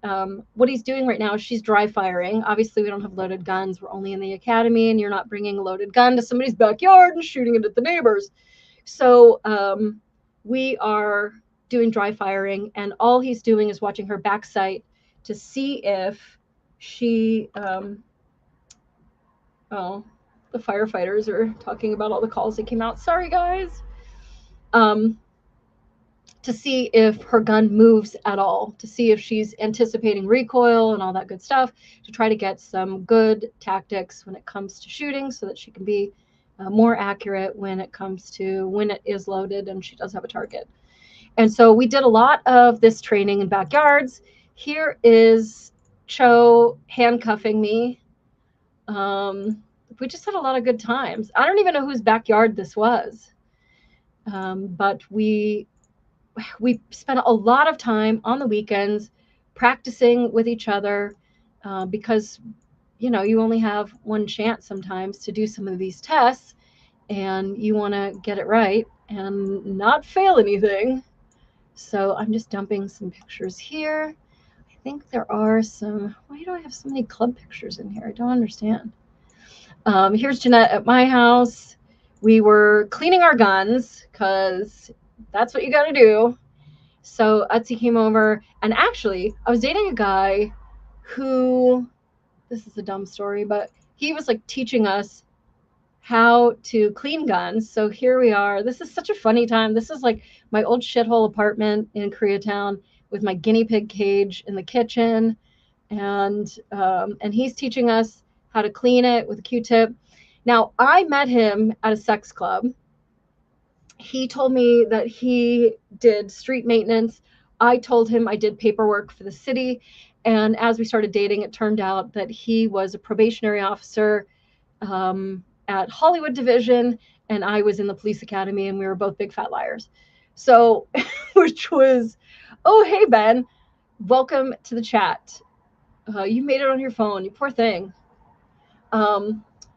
what he's doing right now is she's dry firing. Obviously, we don't have loaded guns. We're only in the academy, and you're not bringing a loaded gun to somebody's backyard and shooting it at the neighbors. So we are doing dry firing, and all he's doing is watching her back sight to see if she, oh, the firefighters are talking about all the calls that came out. Sorry, guys. To see if her gun moves at all, to see if she's anticipating recoil and all that good stuff, to try to get some good tactics when it comes to shooting so that she can be more accurate when it comes to when it is loaded and she does have a target. And so we did a lot of this training in backyards. Here is Cho handcuffing me. We just had a lot of good times. I don't even know whose backyard this was, but we spent a lot of time on the weekends practicing with each other because, you know, you only have one chance sometimes to do some of these tests, and you want to get it right and not fail anything. So I'm just dumping some pictures here. I think there are some, why do I have so many club pictures in here? I don't understand. Here's Jeanette at my house. We were cleaning our guns because that's what you got to do. So Utsi came over, and actually I was dating a guy who, this is a dumb story, but he was like teaching us how to clean guns. So here we are. This is such a funny time. This is like my old shithole apartment in Koreatown with my guinea pig cage in the kitchen, and he's teaching us how to clean it with a Q-tip. Now, I met him at a sex club. He told me that he did street maintenance. I told him I did paperwork for the city. And as we started dating, it turned out that he was a probationary officer at Hollywood Division, and I was in the police academy, and we were both big fat liars. So, which was, oh, hey, Ben, welcome to the chat. You made it on your phone, you poor thing.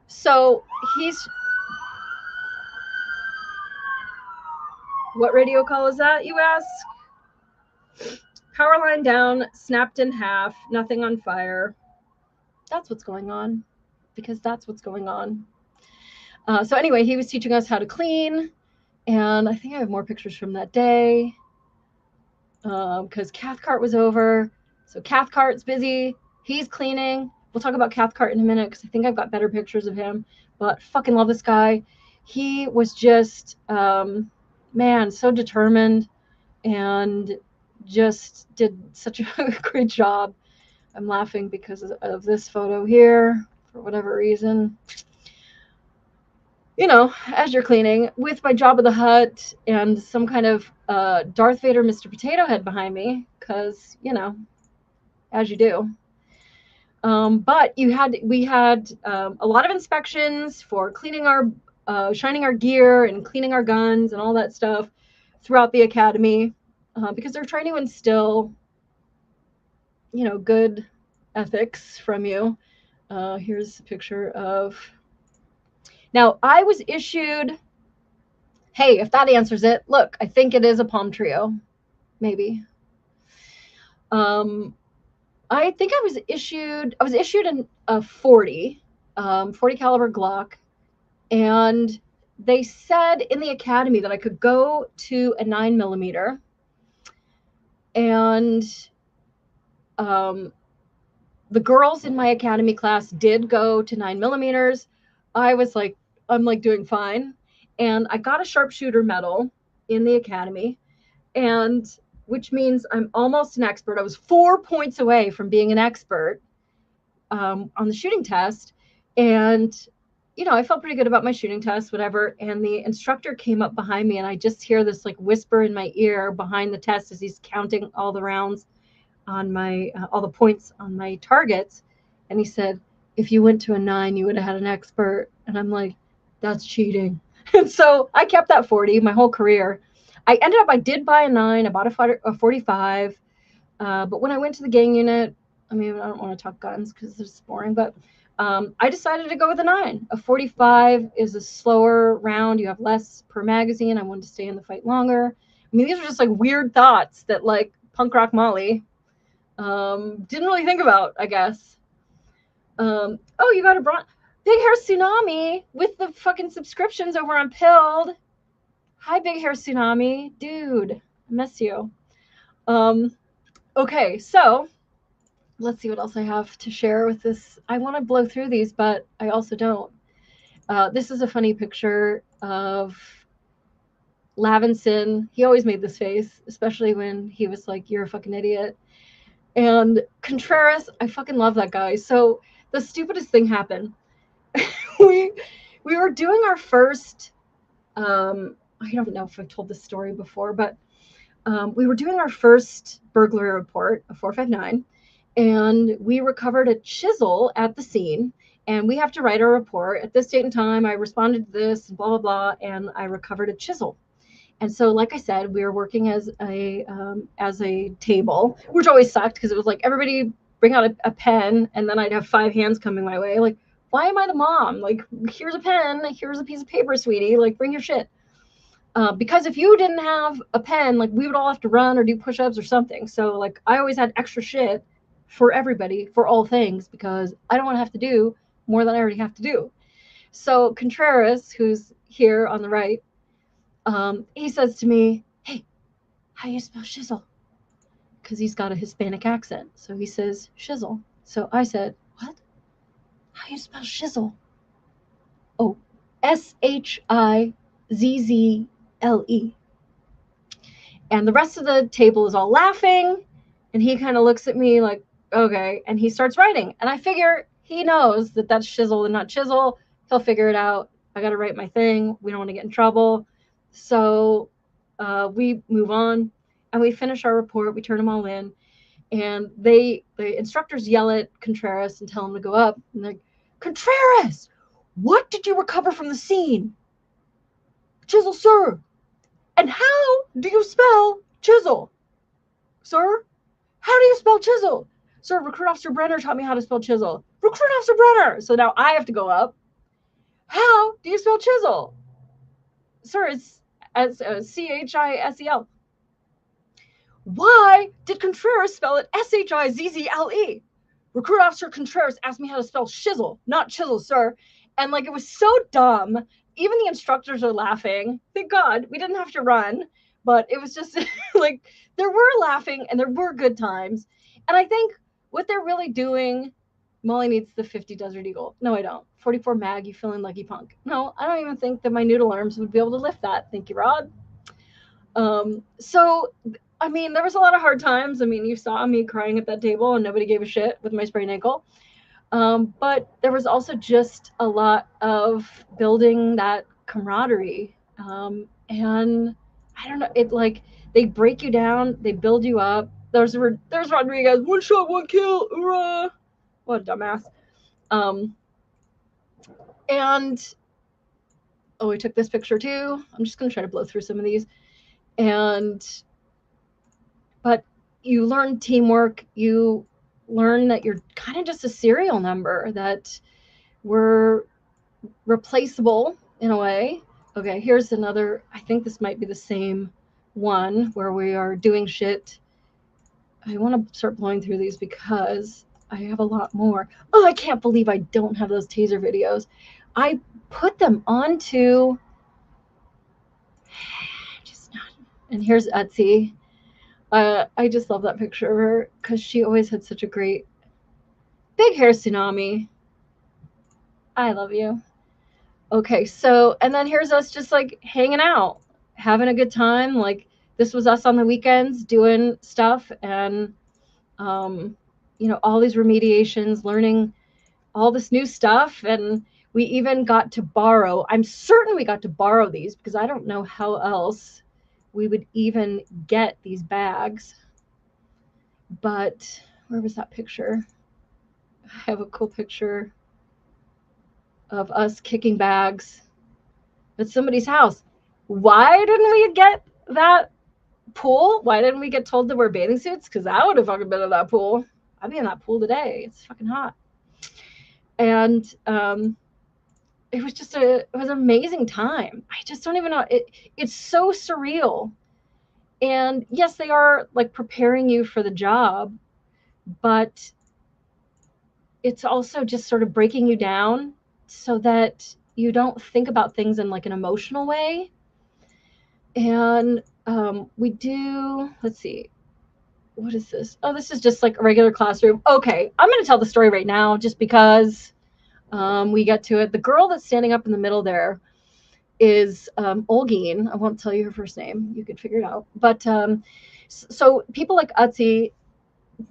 So he's, what radio call is that, you ask? Power line down, snapped in half, nothing on fire. That's what's going on, because that's what's going on. So anyway, he was teaching us how to clean, and I think I have more pictures from that day because Cathcart was over. So Cathcart's busy. He's cleaning. We'll talk about Cathcart in a minute because I think I've got better pictures of him. But fucking love this guy. He was just, man, so determined and just did such a great job. I'm laughing because of this photo here for whatever reason. You know, as you're cleaning, with my Jabba the Hutt and some kind of Darth Vader Mr. Potato Head behind me, because, you know, as you do. But we had a lot of inspections for cleaning our, shining our gear and cleaning our guns and all that stuff throughout the academy because they're trying to instill, you know, good ethics from you. Here's a picture of... Now, I was issued, hey, if that answers it, look, I think it is a Palm Trio, maybe. I think I was issued a 40 caliber Glock, and they said in the academy that I could go to a 9mm, and the girls in my academy class did go to 9mm. I was like, I'm like doing fine. And I got a sharpshooter medal in the academy, and which means I'm almost an expert. I was 4 points away from being an expert on the shooting test. And, you know, I felt pretty good about my shooting test, whatever. And the instructor came up behind me, and I just hear this like whisper in my ear behind the test as he's counting all the rounds on my, all the points on my targets. And he said, if you went to a 9, you would have had an expert. And I'm like, that's cheating. And so I kept that 40 my whole career. I did buy a 9, I bought a 45. But when I went to the gang unit, I mean, I don't want to talk guns because it's boring, but I decided to go with a 9. A 45 is a slower round. You have less per magazine. I wanted to stay in the fight longer. I mean, these are just like weird thoughts that like punk rock Molly didn't really think about, I guess. Oh, you got a Big Hair Tsunami with the fucking subscriptions over on Pilled. Hi, Big Hair Tsunami. Dude, I miss you. Okay, so let's see what else I have to share with this. I want to blow through these, but I also don't. This is a funny picture of Lavinson. He always made this face, especially when he was like, you're a fucking idiot. And Contreras, I fucking love that guy. So the stupidest thing happened. we were doing our first, I don't know if I've told this story before, but we were doing our first burglary report, a 459, and we recovered a chisel at the scene. And we have to write a report at this date and time. I responded to this, blah, blah, blah, and I recovered a chisel. And so, like I said, we were working as a table, which always sucked because it was like everybody bring out a pen, and then I'd have 5 hands coming my way. Like, why am I the mom? Like, here's a pen, here's a piece of paper, sweetie. Like, bring your shit. Because if you didn't have a pen, like we would all have to run or do push-ups or something. So like I always had extra shit for everybody, for all things, because I don't want to have to do more than I already have to do. So Contreras, who's here on the right, he says to me, hey, how you spell shizzle? Because he's got a Hispanic accent. So he says shizzle. So I said, what? How you spell shizzle? Oh, Shizzle. And the rest of the table is all laughing. And he kind of looks at me like, okay. And he starts writing. And I figure he knows that that's shizzle and not chisel. He'll figure it out. I got to write my thing. We don't want to get in trouble. So we move on and we finish our report. We turn them all in. And the instructors yell at Contreras and tell him to go up. And they're like, Contreras, what did you recover from the scene? Chisel, sir. And how do you spell chisel? Sir? How do you spell chisel? Sir, Recruit Officer Brenner taught me how to spell chisel. Recruit Officer Brenner! So now I have to go up. How do you spell chisel? Sir, it's Chisel. Why did Contreras spell it Shizzle? Recruit Officer Contreras asked me how to spell shizzle, not chisel, sir. And like, it was so dumb. Even the instructors are laughing. Thank God we didn't have to run, but it was just like, there were laughing and there were good times. And I think what they're really doing, Molly needs the 50 Desert Eagle. No, I don't. 44 mag, you feeling lucky punk. No, I don't even think that my noodle arms would be able to lift that. Thank you, Rod. So, I mean, there was a lot of hard times. I mean, you saw me crying at that table and nobody gave a shit with my sprained ankle. But there was also just a lot of building that camaraderie. And I don't know, it like, they break you down, they build you up. There's Rodriguez, 1 shot, 1 kill, hoorah! What a dumbass. And, oh, we took this picture too. I'm just going to try to blow through some of these. But you learn teamwork, you learn that you're kind of just a serial number, that we're replaceable in a way. Okay, here's another, I think this might be the same one where we are doing shit. I want to start blowing through these because I have a lot more. Oh, I can't believe I don't have those taser videos. I put them onto, just not, and here's Etsy. I just love that picture of her because she always had such a great Big Hair Tsunami. I love you. Okay, so, and then here's us just like hanging out, having a good time. Like, this was us on the weekends doing stuff, and, um, all these remediations, learning all this new stuff. And we even got to borrow, I'm certain we got to borrow these because I don't know how else we would even get these bags. But where was that picture? I have a cool picture of us kicking bags at somebody's house. Why didn't we get that pool? Why didn't we get told to wear bathing suits? Because I would have fucking been in that pool. I'd be in that pool today. It's fucking hot. And it was just it was an amazing time. I just don't even know. It's so surreal. And yes, they are like preparing you for the job, but it's also just sort of breaking you down so that you don't think about things in like an emotional way. And we do, let's see, what is this? Oh, this is just like a regular classroom. Okay, I'm going to tell the story right now just because we get to it. The girl that's standing up in the middle there is Olgeen. I won't tell you her first name. You can figure it out. But so people like Utsi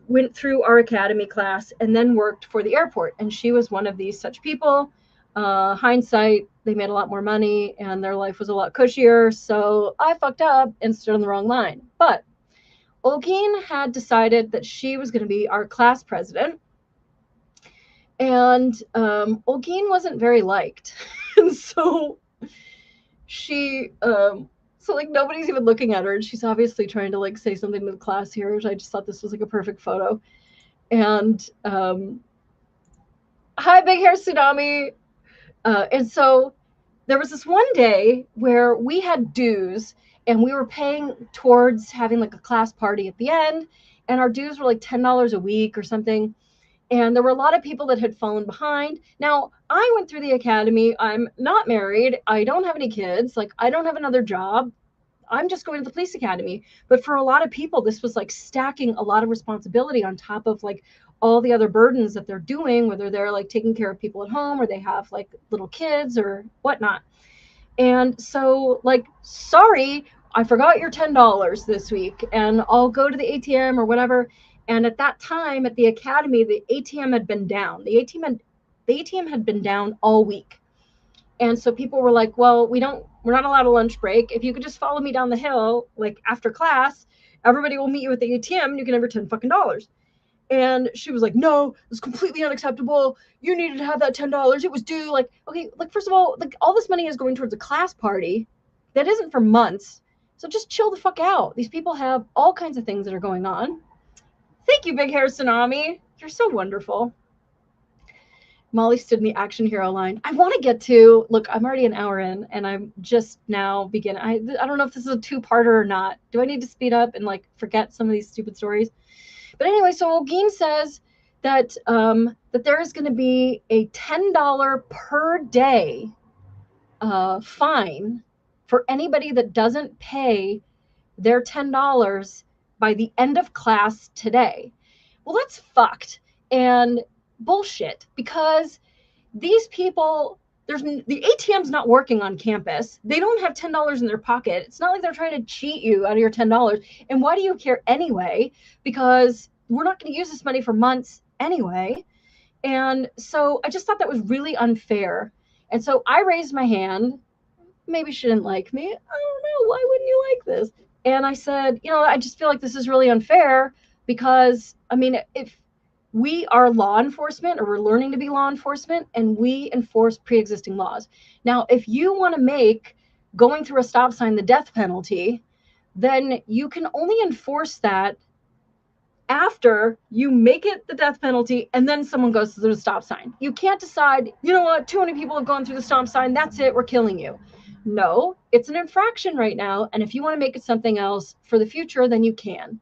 went through our academy class and then worked for the airport. And she was one of these such people. Hindsight, they made a lot more money and their life was a lot cushier. So I fucked up and stood on the wrong line. But Olgeen had decided that she was going to be our class president. And Olgeen wasn't very liked. And so she, so like nobody's even looking at her. And she's obviously trying to like say something to the class here, which I just thought this was like a perfect photo. And hi, Big Hair Tsunami. And so there was this one day where we had dues and we were paying towards having like a class party at the end. And our dues were like $10 a week or something. And there were a lot of people that had fallen behind. Now, I went through the academy. I'm not married. I don't have any kids. Like, I don't have another job. I'm just going to the police academy. But for a lot of people, this was like stacking a lot of responsibility on top of like all the other burdens that they're doing, whether they're like taking care of people at home or they have like little kids or whatnot. And so, like, sorry, I forgot your $10 this week, and I'll go to the ATM or whatever. And at that time, at the academy, the ATM had been down. The ATM had been down all week. And so people were like, well, we're not allowed a lunch break. If you could just follow me down the hill, like after class, everybody will meet you at the ATM and you can have your $10. And she was like, no, it's completely unacceptable. You needed to have that $10. It was due. Like, okay, like, first of all, like, all this money is going towards a class party that isn't for months. So just chill the fuck out. These people have all kinds of things that are going on. Thank you, Big Hair Tsunami. You're so wonderful. Molly stood in the action hero line. I want to get to, look, I'm already an hour in and I'm just now beginning. I don't know if this is a two-parter or not. Do I need to speed up and like forget some of these stupid stories? But anyway, so Olgeen says that that there is going to be a $10 per day fine for anybody that doesn't pay their $10 by the end of class today. Well, that's fucked and bullshit because these people, the ATM's not working on campus. They don't have $10 in their pocket. It's not like they're trying to cheat you out of your $10. And why do you care anyway? Because we're not going to use this money for months anyway. And so I just thought that was really unfair. And so I raised my hand. Maybe she didn't like me. I don't know. Why wouldn't you like this? And I said, I just feel like this is really unfair because, I mean, if we are law enforcement, or we're learning to be law enforcement, and we enforce pre-existing laws. Now, if you want to make going through a stop sign the death penalty, then you can only enforce that after you make it the death penalty and then someone goes through the stop sign. You can't decide, you know what, 200 people have gone through the stop sign, that's it, we're killing you. No, it's an infraction right now, and if you want to make it something else for the future, then you can.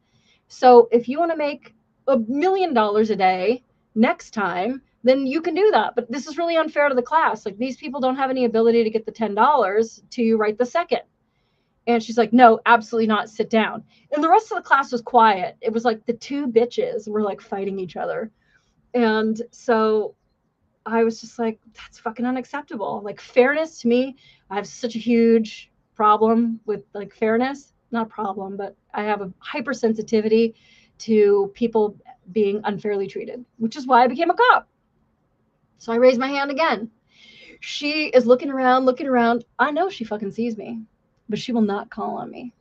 So if you want to make $1 million a day next time, then you can do that. But this is really unfair to the class. Like, these people don't have any ability to get the $10 to right the second. And she's like, no, absolutely not. Sit down. And the rest of the class was quiet. It was like the two bitches were like fighting each other. And so I was just like, that's fucking unacceptable. Like, fairness to me, I have such a huge problem with like fairness. Not a problem, but I have a hypersensitivity to people being unfairly treated, which is why I became a cop. So I raised my hand again. She is looking around, looking around. I know she fucking sees me, but she will not call on me.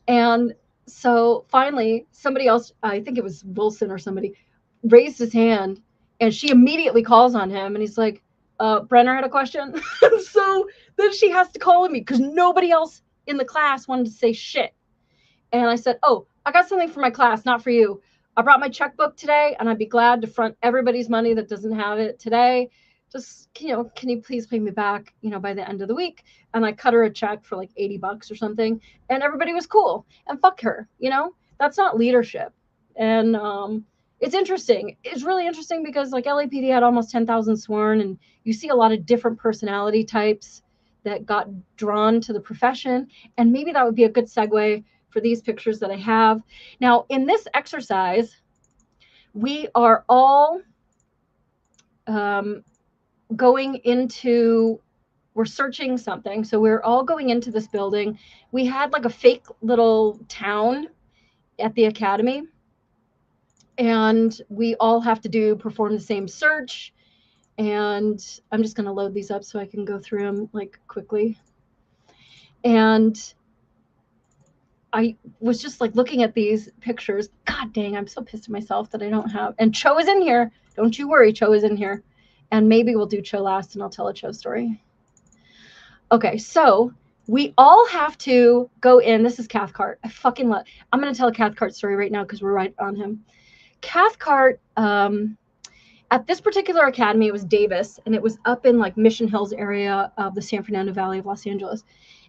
And so finally, somebody else, I think it was Wilson or somebody, raised his hand, and she immediately calls on him, and he's like, Brenner had a question. So then she has to call on me because nobody else in the class wanted to say shit. And I said, oh, I got something for my class, not for you. I brought my checkbook today, and I'd be glad to front everybody's money that doesn't have it today. Just, can you please pay me back, by the end of the week? And I cut her a check for like $80 or something, and everybody was cool. And fuck her, that's not leadership. And it's interesting. It's really interesting because like LAPD had almost 10,000 sworn, and you see a lot of different personality types that got drawn to the profession. And maybe that would be a good segue for these pictures that I have. Now, in this exercise, we are all going into, we're searching something. So we're all going into this building. We had like a fake little town at the academy, and we all have to perform the same search. And I'm just going to load these up so I can go through them like quickly. And I was just like looking at these pictures. God dang, I'm so pissed at myself that I don't have. And Cho is in here. Don't you worry, Cho is in here. And maybe we'll do Cho last and I'll tell a Cho story. Okay, so we all have to go in. This is Cathcart. I fucking love. I'm going to tell a Cathcart story right now because we're right on him. Cathcart, at this particular academy, it was Davis, and it was up in like Mission Hills area of the San Fernando Valley of Los Angeles.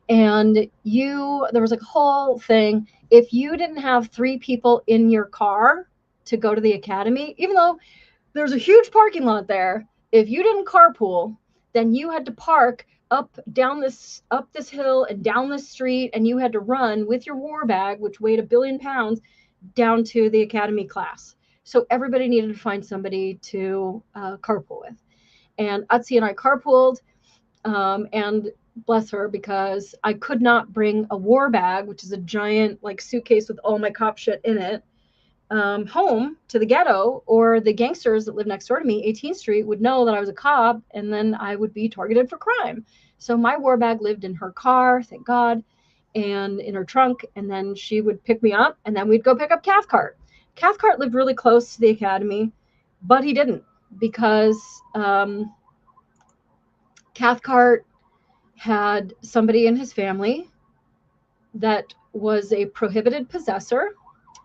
And there was like a whole thing. If you didn't have 3 people in your car to go to the academy, even though there's a huge parking lot there, if you didn't carpool, then you had to park up this hill and down this street, and you had to run with your war bag, which weighed 1 billion pounds, down to the academy class. So everybody needed to find somebody to carpool with. And Utsi and I carpooled, and bless her, because I could not bring a war bag, which is a giant like suitcase with all my cop shit in it, home to the ghetto, or the gangsters that live next door to me, 18th Street, would know that I was a cop, and then I would be targeted for crime. So my war bag lived in her car, thank God, and in her trunk, and then she would pick me up, and then we'd go pick up Cathcart. Cathcart lived really close to the academy, but he didn't, because Cathcart had somebody in his family that was a prohibited possessor,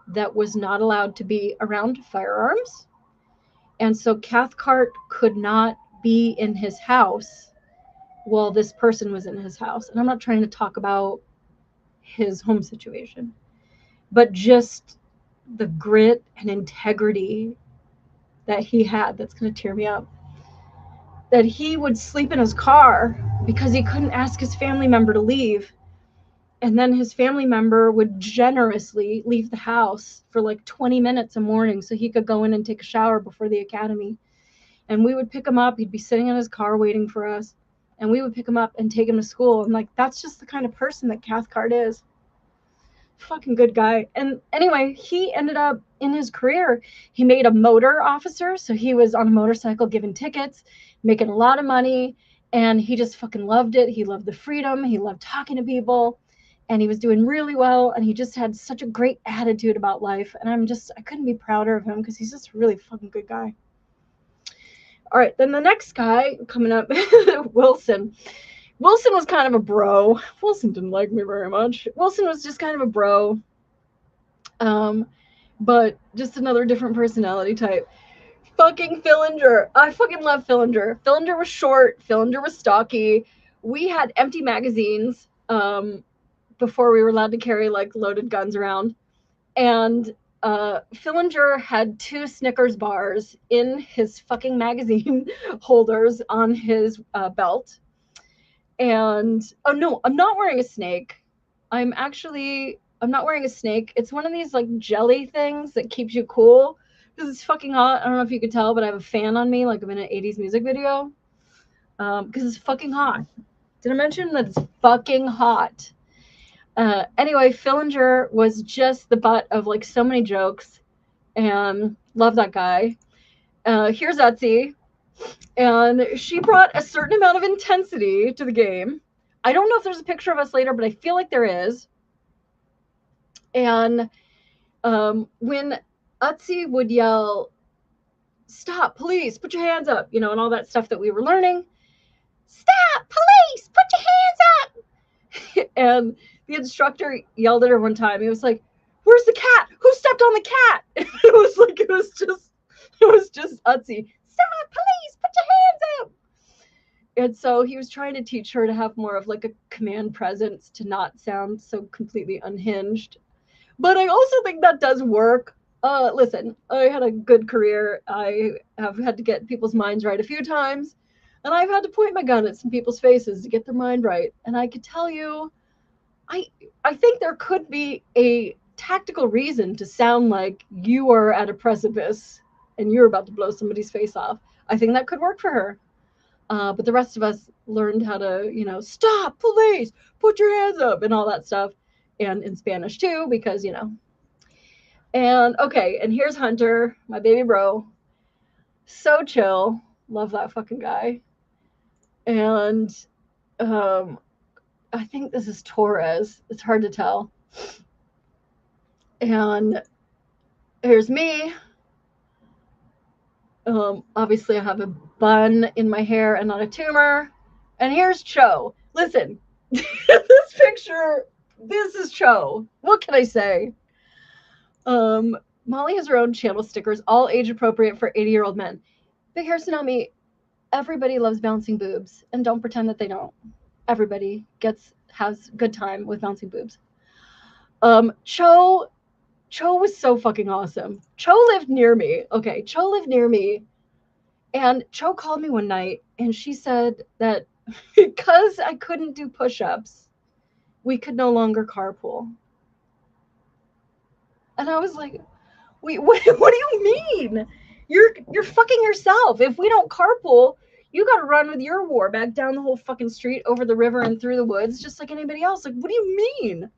that was not allowed to be around firearms. And so Cathcart could not be in his house while this person was in his house. And I'm not trying to talk about his home situation, but just the grit and integrity that he had, that's going to tear me up, that he would sleep in his car because he couldn't ask his family member to leave. And then his family member would generously leave the house for like 20 minutes a morning so he could go in and take a shower before the academy. And we would pick him up. He'd be sitting in his car waiting for us. And we would pick him up and take him to school. And like, that's just the kind of person that Cathcart is. Fucking good guy. And anyway, he ended up in his career, he made a motor officer. So he was on a motorcycle giving tickets, making a lot of money. And he just fucking loved it. He loved the freedom. He loved talking to people. And he was doing really well, and he just had such a great attitude about life. And I couldn't be prouder of him because he's just a really fucking good guy. All right, then the next guy coming up, Wilson. Wilson was kind of a bro. Wilson didn't like me very much. Wilson was just kind of a bro, but just another different personality type. Fucking Fillinger. I fucking love Fillinger. Fillinger was short. Fillinger was stocky. We had empty magazines, before we were allowed to carry like loaded guns around. And Fillinger had 2 Snickers bars in his fucking magazine holders on his belt. And, oh no, I'm not wearing a snake. I'm not wearing a snake. It's one of these like jelly things that keeps you cool. because it's fucking hot. I don't know if you could tell, but I have a fan on me like I'm in an 80s music video. Because it's fucking hot. Did I mention that it's fucking hot? Anyway, Fillinger was just the butt of like so many jokes, and love that guy. Here's Etsy, and she brought a certain amount of intensity to the game. I don't know if there's a picture of us later, but I feel like there is. And when Etsy would yell, "Stop, police, put your hands up," you know, and all that stuff that we were learning. "Stop, police, put your hands up." And the instructor yelled at her one time. He was like, "Where's the cat? Who stepped on the cat?" It was just Etsy. "Stop, police, put your hands up." And so he was trying to teach her to have more of like a command presence, to not sound so completely unhinged. But I also think that does work. Listen, I had a good career. I have had to get people's minds right a few times, and I've had to point my gun at some people's faces to get their mind right. And I could tell you, I think there could be a tactical reason to sound like you are at a precipice and you're about to blow somebody's face off. I think that could work for her. But the rest of us learned how to, you know, "Stop, police, put your hands up," and all that stuff. And in Spanish too, because, you know. And okay, and here's Hunter, my baby bro. So chill. Love that fucking guy. And I think this is Torres. It's hard to tell. And here's me. Obviously, I have a bun in my hair and not a tumor. And here's Cho. Listen, this picture, this is Cho. What can I say? Molly has her own channel stickers, all age appropriate for 80-year-old men. Big Hair Tsunami, everybody loves bouncing boobs, and don't pretend that they don't. Everybody has good time with bouncing boobs. Cho was so fucking awesome. Cho lived near me. Okay, Cho lived near me. And Cho called me one night and she said that because I couldn't do push-ups, we could no longer carpool. And I was like, wait, what do you mean? You're fucking yourself. If we don't carpool, you got to run with your war bag down the whole fucking street, over the river and through the woods, just like anybody else. Like, what do you mean?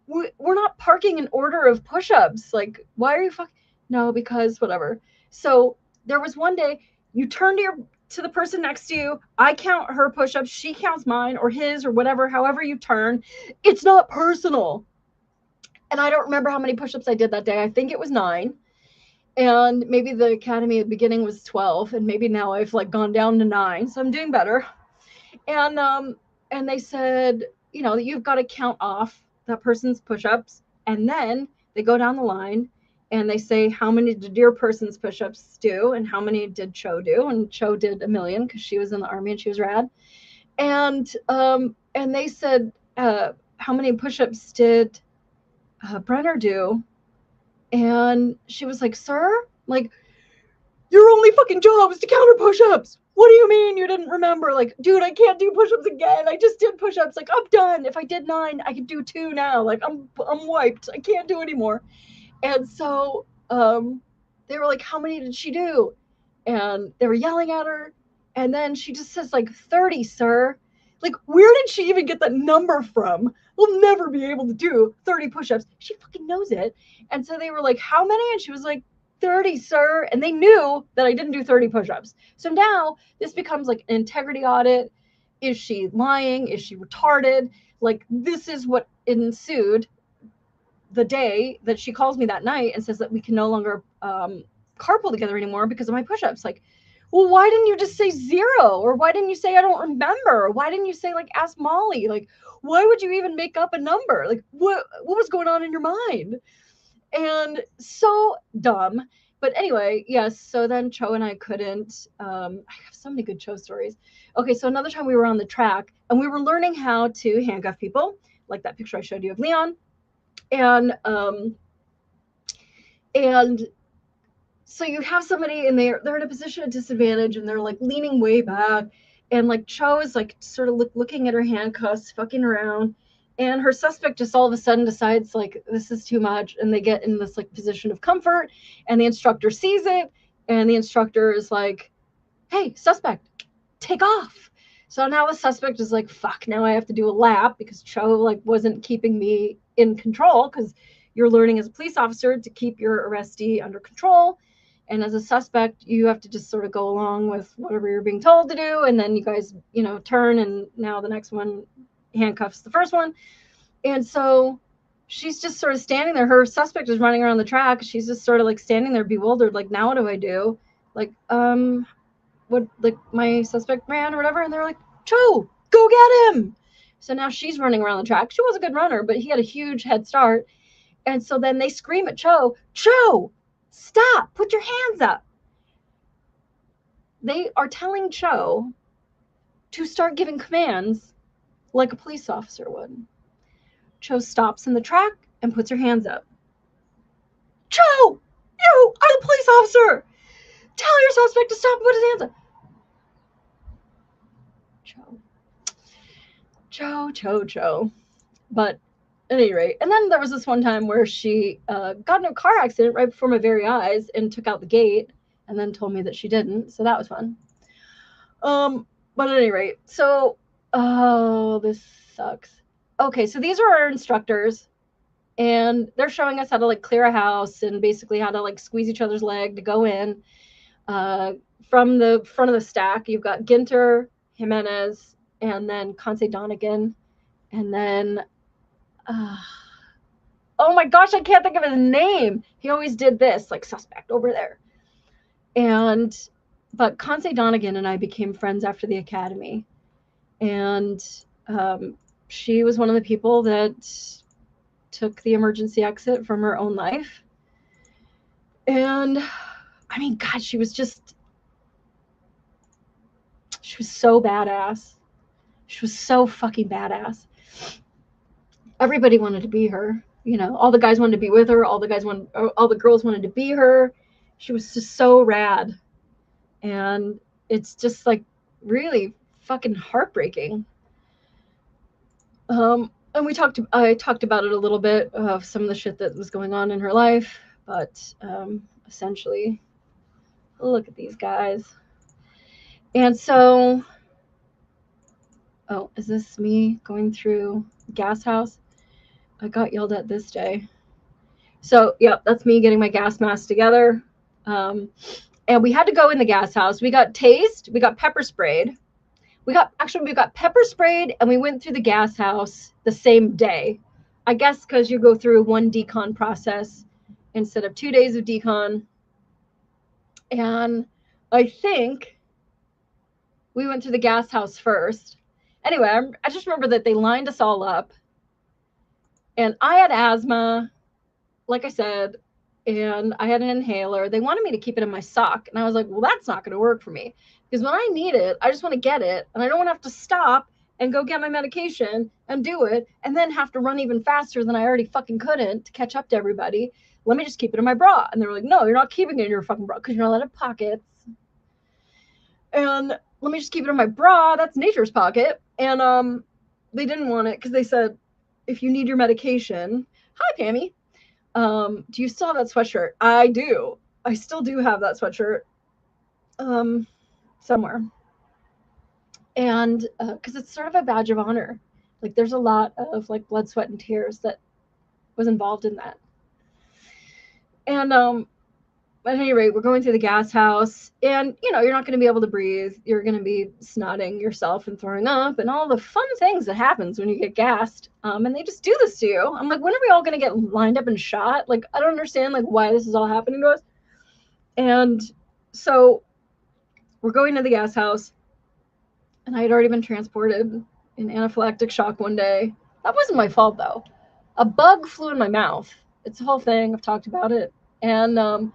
We're not parking in order of push-ups. Like, why are you fucking? No, because whatever. So there was one day you turn to the person next to you. I count her push-ups. She counts mine or his or whatever. However you turn, it's not personal. And I don't remember how many push-ups I did that day. I think it was 9. And maybe the academy at the beginning was 12, and maybe now I've like gone down to 9, so I'm doing better. And they said, you know, you've got to count off that person's push-ups, and then they go down the line and they say, how many did your person's push-ups do and how many did Cho do? And Cho did 1 million because she was in the army and she was rad. And they said, how many push-ups did Brenner do? And she was like, "Sir, like, your only fucking job is to counter push-ups. What do you mean you didn't remember? Like, dude, I can't do push-ups again. I just did push-ups. Like, I'm done. If I did 9, I could do 2 now. Like, I'm wiped. I can't do anymore." And so they were like, "How many did she do?" And they were yelling at her. And then she just says, like, 30, sir. Like, where did she even get that number from? We'll never be able to do 30 push-ups. She fucking knows it. And so they were like, "How many?" And she was like, 30, sir. And they knew that I didn't do 30 push-ups. So now this becomes like an integrity audit. Is she lying? Is she retarded? Like, this is what ensued the day that she calls me that night and says that we can no longer carpool together anymore because of my push-ups. Like, well, why didn't you just say 0? Or why didn't you say I don't remember? Or why didn't you say, like, ask Molly? Like, why would you even make up a number? Like, what was going on in your mind? And so dumb. But anyway, yes, so then Cho and I couldn't. I have so many good Cho stories. Okay, so another time we were on the track and we were learning how to handcuff people, like that picture I showed you of Leon. And so you have somebody and they're in a position of disadvantage and they're like leaning way back, and like Cho is like sort of looking at her handcuffs, fucking around, And her suspect just all of a sudden decides, like, this is too much. And they get in this, like, position of comfort. And the instructor sees it. And the instructor is like, hey, suspect, take off. So now the suspect is like, fuck, now I have to do a lap because Cho, like, wasn't keeping me in control, because you're learning as a police officer to keep your arrestee under control. And as a suspect, you have to just sort of go along with whatever you're being told to do. And then you guys, turn, and now the next one handcuffs the first one. And so she's just sort of standing there. Her suspect is running around the track. She's just sort of like standing there bewildered, like, now what do I do? Like, what, like, my suspect ran or whatever. And they're like, Cho, go get him. So now she's running around the track. She was a good runner, but he had a huge head start. And so then they scream at Cho, stop, put your hands up. They are telling Cho to start giving commands like a police officer would. Cho stops in the track and puts her hands up. Cho, you are the police officer. Tell your suspect to stop and put his hands up. Cho. But at any rate, and then there was this one time where she got in a car accident right before my very eyes and took out the gate, and then told me that she didn't. So that was fun. But at any rate, so, this sucks. Okay, so these are our instructors, and they're showing us how to, like, clear a house and basically how to, like, squeeze each other's leg to go in. From the front of the stack, you've got Ginter, Jimenez, and then Conce Donegan, and then, oh my gosh, I can't think of his name. He always did this, like, suspect over there. But Conce Donegan and I became friends after the academy. And she was one of the people that took the emergency exit from her own life. And I mean, God, she was so badass. She was so fucking badass. Everybody wanted to be her. All the guys wanted to be with her. All the girls wanted to be her. She was just so rad. And it's just, like, really fucking heartbreaking. And I talked about it a little bit of some of the shit that was going on in her life, but essentially, look at these guys. And so, oh, is this me going through gas house? I got yelled at this day. So, yeah, that's me getting my gas mask together. And we had to go in the gas house. We got tased. We got pepper sprayed. We got pepper sprayed, and we went through the gas house the same day. I guess because you go through one decon process instead of 2 days of decon. And I think we went through the gas house first. Anyway, I just remember that they lined us all up. And I had asthma, like I said, and I had an inhaler. They wanted me to keep it in my sock. And I was like, well, that's not going to work for me. Because when I need it, I just want to get it. And I don't want to have to stop and go get my medication and do it, and then have to run even faster than I already fucking couldn't to catch up to everybody. Let me just keep it in my bra. And they were like, no, you're not keeping it in your fucking bra because you're not allowed to have pockets. And let me just keep it in my bra. That's nature's pocket. And they didn't want it because they said, if you need your medication, hi, Pammy. Do you still have that sweatshirt? I do. I still do have that sweatshirt. Somewhere. And because it's sort of a badge of honor. Like, there's a lot of, like, blood, sweat, and tears that was involved in that. And at any rate, we're going through the gas house, and you're not going to be able to breathe. You're going to be snotting yourself and throwing up and all the fun things that happens when you get gassed. And they just do this to you. I'm like, when are we all going to get lined up and shot? Like, I don't understand, like, why this is all happening to us. And so we're going to the gas house, and I had already been transported in anaphylactic shock one day. That wasn't my fault, though. A bug flew in my mouth. It's a whole thing. I've talked about it. And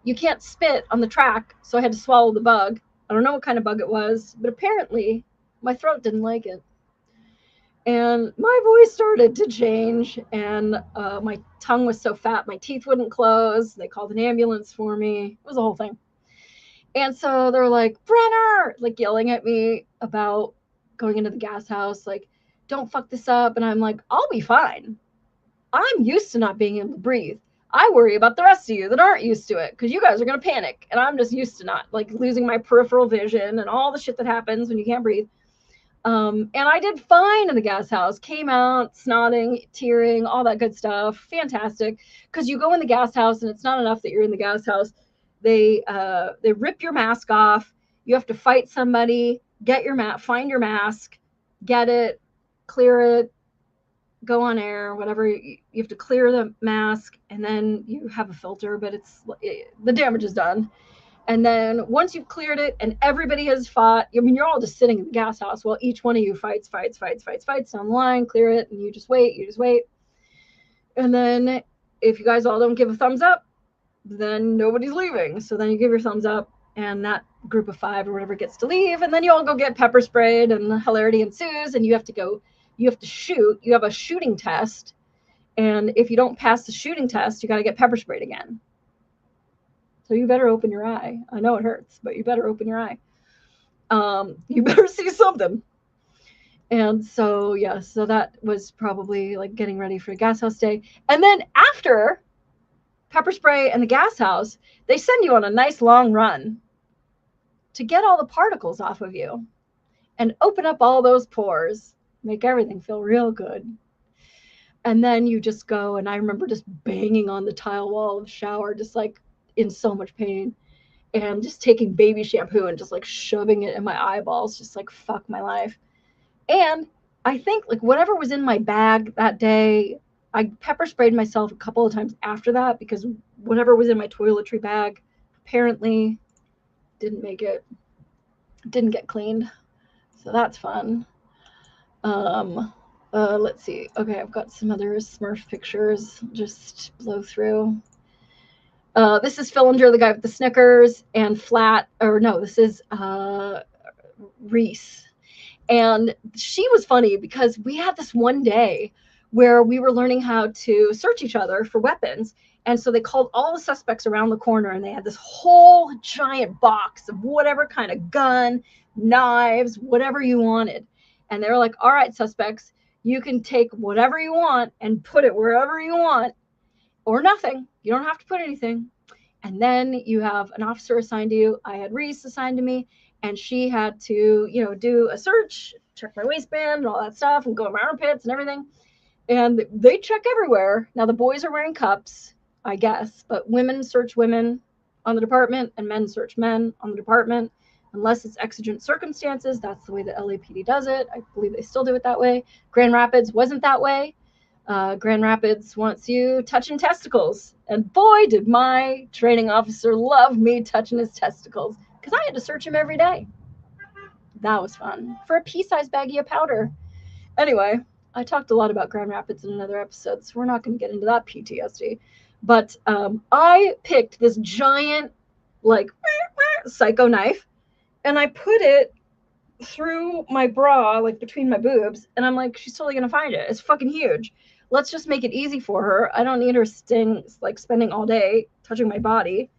you can't spit on the track, so I had to swallow the bug. I don't know what kind of bug it was, but apparently my throat didn't like it. And my voice started to change, and my tongue was so fat my teeth wouldn't close. They called an ambulance for me. It was a whole thing. And so they were like, Brenner, like, yelling at me about going into the gas house. Like, don't fuck this up. And I'm like, I'll be fine. I'm used to not being able to breathe. I worry about the rest of you that aren't used to it because you guys are going to panic. And I'm just used to not like losing my peripheral vision and all the shit that happens when you can't breathe. And I did fine in the gas house, came out snotting, tearing, all that good stuff. Fantastic. Because you go in the gas house and it's not enough that you're in the gas house. They rip your mask off. You have to fight somebody, get your find your mask, get it, clear it, go on air, whatever. You have to clear the mask, and then you have a filter, but the damage is done. And then once you've cleared it and everybody has fought, I mean, you're all just sitting in the gas house while each one of you fights down the line, clear it, and you just wait. And then if you guys all don't give a thumbs up, then nobody's leaving. So then you give your thumbs up, and that group of 5 or whatever gets to leave, and then you all go get pepper sprayed, and the hilarity ensues, and you have to shoot. You have a shooting test, and if you don't pass the shooting test, you got to get pepper sprayed again. So you better open your eye. I know it hurts, but you better open your eye. You better see something. And so, yeah, so that was probably like getting ready for a gas house day. And then after pepper spray and the gas house, they send you on a nice long run to get all the particles off of you and open up all those pores, make everything feel real good. And then you just go, and I remember just banging on the tile wall of the shower, just like in so much pain, and just taking baby shampoo and just like shoving it in my eyeballs, just like fuck my life. And I think like whatever was in my bag that day, I pepper sprayed myself a couple of times after that because whatever was in my toiletry bag apparently didn't get cleaned. So that's fun. Let's see. Okay, I've got some other Smurf pictures. Just blow through. This is Fillinger, the guy with the Snickers, and this is Reese. And she was funny because we had this one day where we were learning how to search each other for weapons. And so they called all the suspects around the corner, and they had this whole giant box of whatever kind of gun, knives, whatever you wanted. And they were like, all right, suspects, you can take whatever you want and put it wherever you want, or nothing. You don't have to put anything. And then you have an officer assigned to you. I had Reese assigned to me, and she had to, do a search, check my waistband and all that stuff, and go in my armpits and everything. And they check everywhere. Now the boys are wearing cups, I guess, but women search women on the department and men search men on the department. Unless it's exigent circumstances, that's the way the LAPD does it. I believe they still do it that way. Grand Rapids wasn't that way. Grand Rapids wants you touching testicles. And boy, did my training officer love me touching his testicles, because I had to search him every day. That was fun. For a pea-sized baggie of powder. Anyway, I talked a lot about Grand Rapids in another episode, so we're not going to get into that PTSD. But I picked this giant, like, psycho knife, and I put it through my bra, like between my boobs, and I'm like, she's totally going to find it. It's fucking huge. Let's just make it easy for her. I don't need her spending all day touching my body.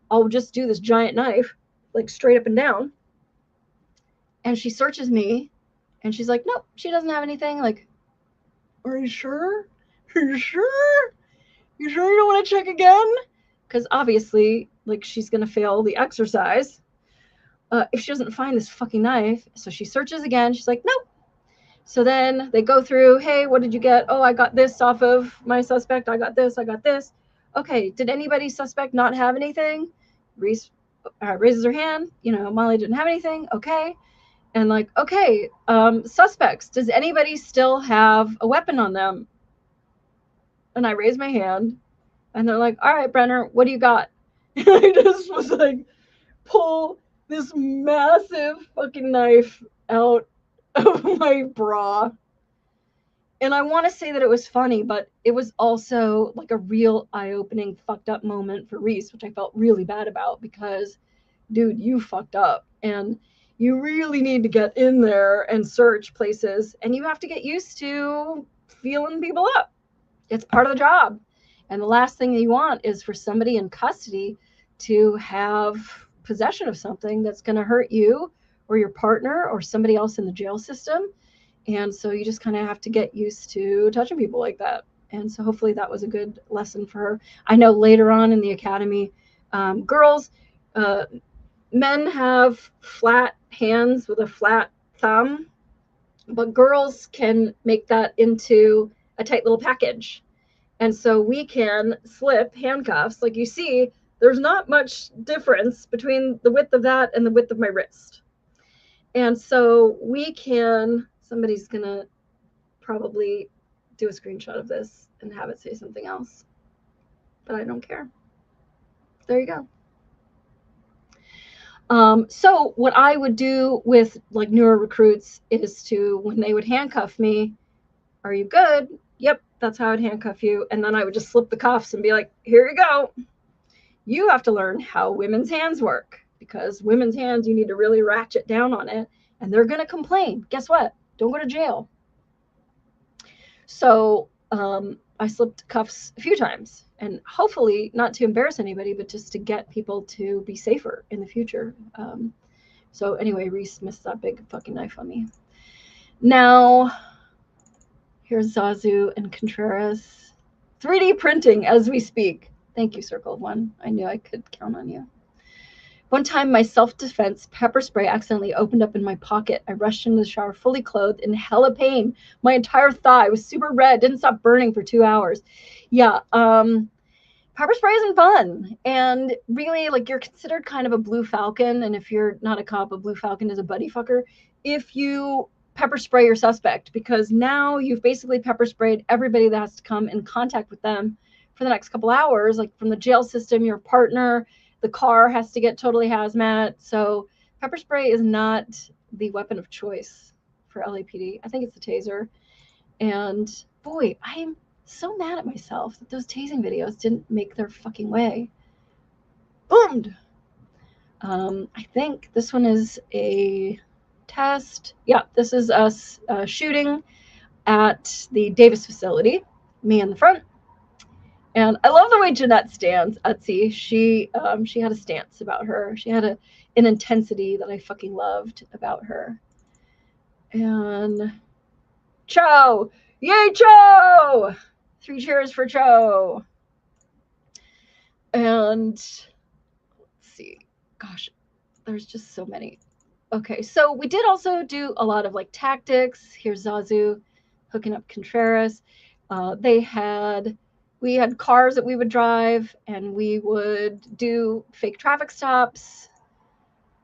I'll just do this giant knife, like straight up and down. And she searches me, and she's like, nope, she doesn't have anything. Like, are you sure? Are you sure? You sure you don't want to check again? Because obviously, like, she's going to fail the exercise if she doesn't find this fucking knife. So she searches again. She's like, nope. So then they go through, hey, what did you get? Oh, I got this off of my suspect. I got this. Okay, did anybody suspect not have anything? Reese raises her hand. Molly didn't have anything. Okay. And like, okay, suspects, does anybody still have a weapon on them? And I raise my hand, and they're like, all right, Brenner, what do you got? And I just was like, pull this massive fucking knife out of my bra. And I want to say that it was funny, but it was also like a real eye-opening fucked up moment for Reese, which I felt really bad about because, dude, you fucked up. And you really need to get in there and search places, and you have to get used to feeling people up. It's part of the job. And the last thing you want is for somebody in custody to have possession of something that's going to hurt you or your partner or somebody else in the jail system. And so you just kind of have to get used to touching people like that. And so hopefully that was a good lesson for her. I know later on in the academy, girls, men have flat hands with a flat thumb, but girls can make that into a tight little package. And so we can slip handcuffs. Like you see, there's not much difference between the width of that and the width of my wrist. And so we can, somebody's going to probably do a screenshot of this and have it say something else, but I don't care. There you go. So what I would do with like newer recruits is to, when they would handcuff me, are you good? Yep, that's how I'd handcuff you. And then I would just slip the cuffs and be like, here you go. You have to learn how women's hands work, because women's hands, you need to really ratchet down on it, and they're going to complain. Guess what? Don't go to jail. So I slipped cuffs a few times, and hopefully not to embarrass anybody, but just to get people to be safer in the future. So anyway, Reese missed that big fucking knife on me. Now, here's Zazu and Contreras. 3D printing as we speak. Thank you, Circle of One. I knew I could count on you. One time, my self-defense pepper spray accidentally opened up in my pocket. I rushed into the shower fully clothed in hella pain. My entire thigh was super red, didn't stop burning for 2 hours. Yeah, pepper spray isn't fun. And really, like, you're considered kind of a blue falcon. And if you're not a cop, a blue falcon is a buddy fucker. If you pepper spray your suspect, because now you've basically pepper sprayed everybody that has to come in contact with them for the next couple hours, like from the jail system, your partner, the car has to get totally hazmat. So pepper spray is not the weapon of choice for LAPD. I think it's the taser. And boy, I'm so mad at myself that those tasing videos didn't make their fucking way. Boomed. I think this one is a test. Yeah, this is us shooting at the Davis facility, me in the front. And I love the way Jeanette stands, Utsi. She had a stance about her. She had an intensity that I fucking loved about her. And Cho! Yay, Cho! 3 cheers for Cho. And let's see. Gosh, there's just so many. Okay, so we did also do a lot of like tactics. Here's Zazu hooking up Contreras. We had cars that we would drive, and we would do fake traffic stops.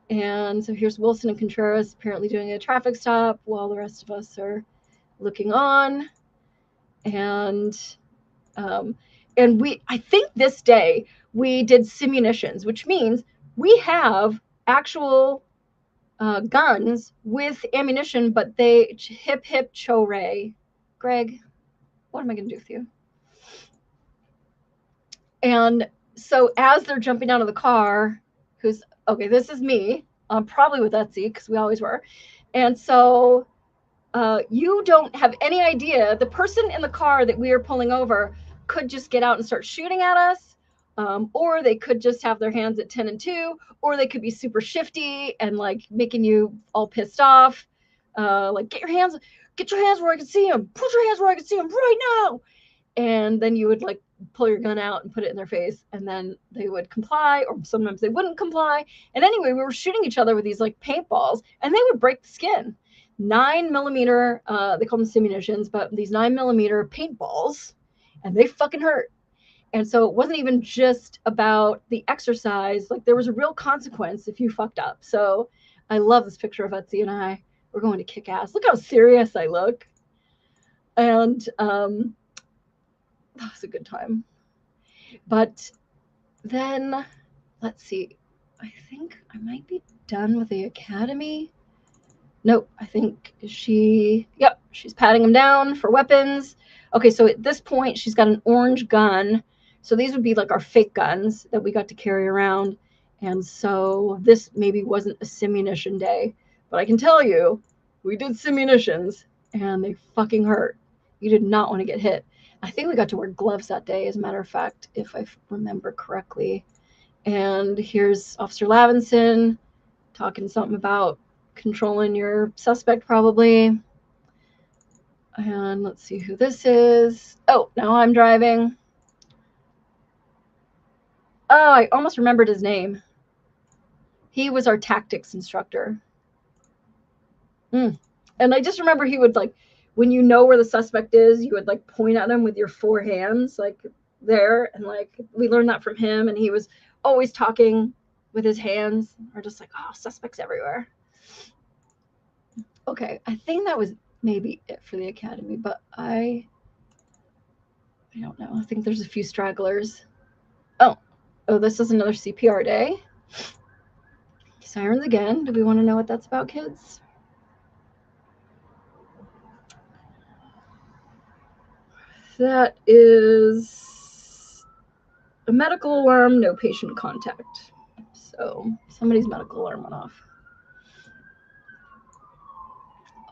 And so here's Wilson and Contreras apparently doing a traffic stop while the rest of us are looking on. And I think this day we did simunitions, which means we have actual guns with ammunition, but they hip hip chore. Greg, what am I going to do with you? And so as they're jumping out of the car, this is me, probably with Etsy, because we always were. And so you don't have any idea. The person in the car that we are pulling over could just get out and start shooting at us, or they could just have their hands at 10 and 2, or they could be super shifty and like making you all pissed off. Like, get your hands where I can see them. Put your hands where I can see them right now. And then you would like pull your gun out and put it in their face, and then they would comply, or sometimes they wouldn't comply. And anyway, we were shooting each other with these like paintballs, and they would break the skin. 9mm, they call them simunitions, but these 9mm paintballs, and they fucking hurt. And so it wasn't even just about the exercise, like there was a real consequence if you fucked up. So I love this picture of Etsy and I. We're going to kick ass. Look how serious I look. And that was a good time. But then, let's see, I think I might be done with the academy. Nope, I think she's patting him down for weapons. Okay, so at this point, she's got an orange gun. So these would be like our fake guns that we got to carry around. And so this maybe wasn't a simunition day, but I can tell you, we did simunitions and they fucking hurt. You did not want to get hit. I think we got to wear gloves that day, as a matter of fact, if I remember correctly. And here's Officer Lavinson talking something about controlling your suspect, probably. And let's see who this is. Oh, now I'm driving. Oh, I almost remembered his name. He was our tactics instructor. And I just remember he would, like, when you know where the suspect is, you would, like, point at him with your 4 hands, like, there. And, like, we learned that from him. And he was always talking with his hands. We're just like, oh, suspects everywhere. Okay, I think that was maybe it for the academy, but I don't know. I think there's a few stragglers. Oh, this is another CPR day. Sirens again. Do we want to know what that's about, kids? That is a medical alarm, no patient contact. So somebody's medical alarm went off.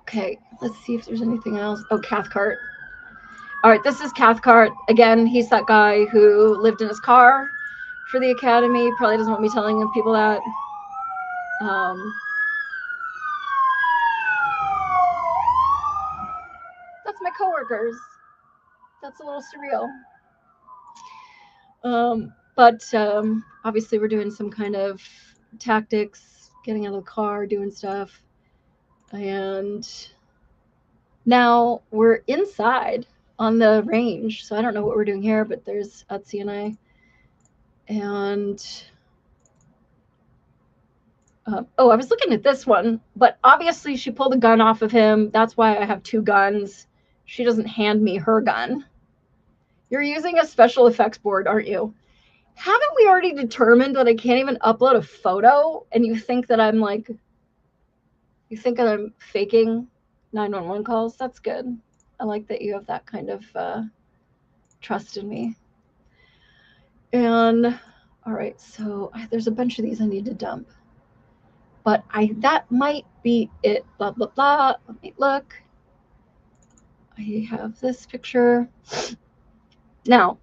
Okay, let's see if there's anything else. Oh, Cathcart. All right, this is Cathcart. Again, he's that guy who lived in his car for the academy. Probably doesn't want me telling people that. That's my coworkers. That's a little surreal. But obviously we're doing some kind of tactics, getting out of the car, doing stuff. And now we're inside on the range. So I don't know what we're doing here, but there's Utsi and I. And I was looking at this one, but obviously she pulled a gun off of him. That's why I have 2 guns. She doesn't hand me her gun. You're using a special effects board, aren't you? Haven't we already determined that I can't even upload a photo? And you think that I'm like, you think that I'm faking 911 calls? That's good. I like that you have that kind of trust in me. And all right, so there's a bunch of these I need to dump. But that might be it. Blah, blah, blah. Let me look. I have this picture. Now,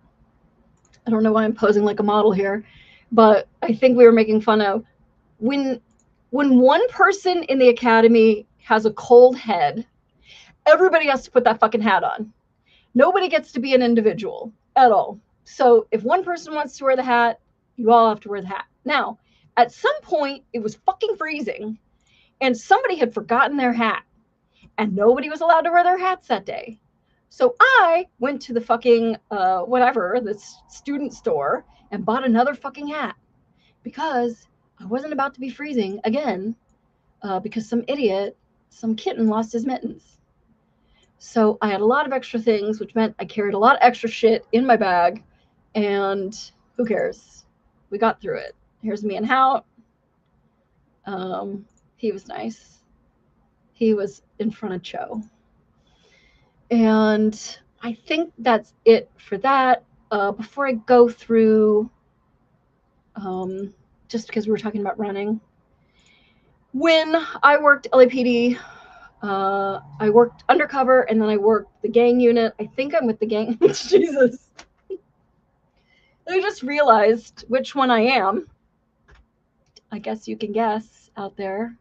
I don't know why I'm posing like a model here, but I think we were making fun of when one person in the academy has a cold head, everybody has to put that fucking hat on. Nobody gets to be an individual at all. So if one person wants to wear the hat, you all have to wear the hat. Now, at some point, it was fucking freezing, and somebody had forgotten their hat, and nobody was allowed to wear their hats that day. So I went to the fucking, the student store and bought another fucking hat because I wasn't about to be freezing again because some kitten lost his mittens. So I had a lot of extra things, which meant I carried a lot of extra shit in my bag, and who cares? We got through it. Here's me and Hout. He was nice. He was in front of Cho. And I think that's it for that. Before I go through, just because we were talking about running, when I worked LAPD, I worked undercover, and then I worked the gang unit. I think I'm with the gang. Jesus. I just realized which one I am. I guess you can guess out there.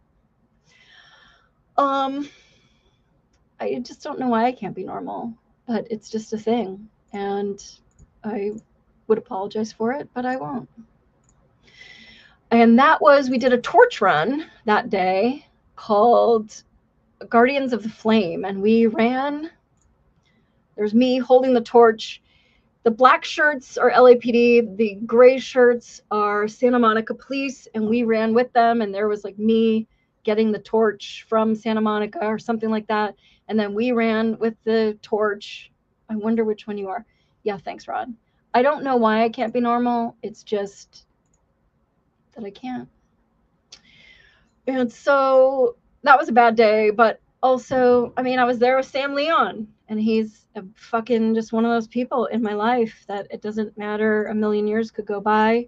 I just don't know why I can't be normal, but it's just a thing, and I would apologize for it, but I won't. And that was, we did a torch run that day called Guardians of the Flame, and we ran. There's me holding the torch. The black shirts are LAPD, the gray shirts are Santa Monica Police, and we ran with them, and there was like me getting the torch from Santa Monica or something like that. And then we ran with the torch. I wonder which one you are. Yeah, thanks, Rod. I don't know why I can't be normal. It's just that I can't. And so that was a bad day. But also, I mean, I was there with Sam Leon, and he's a fucking just one of those people in my life that it doesn't matter. A million years could go by.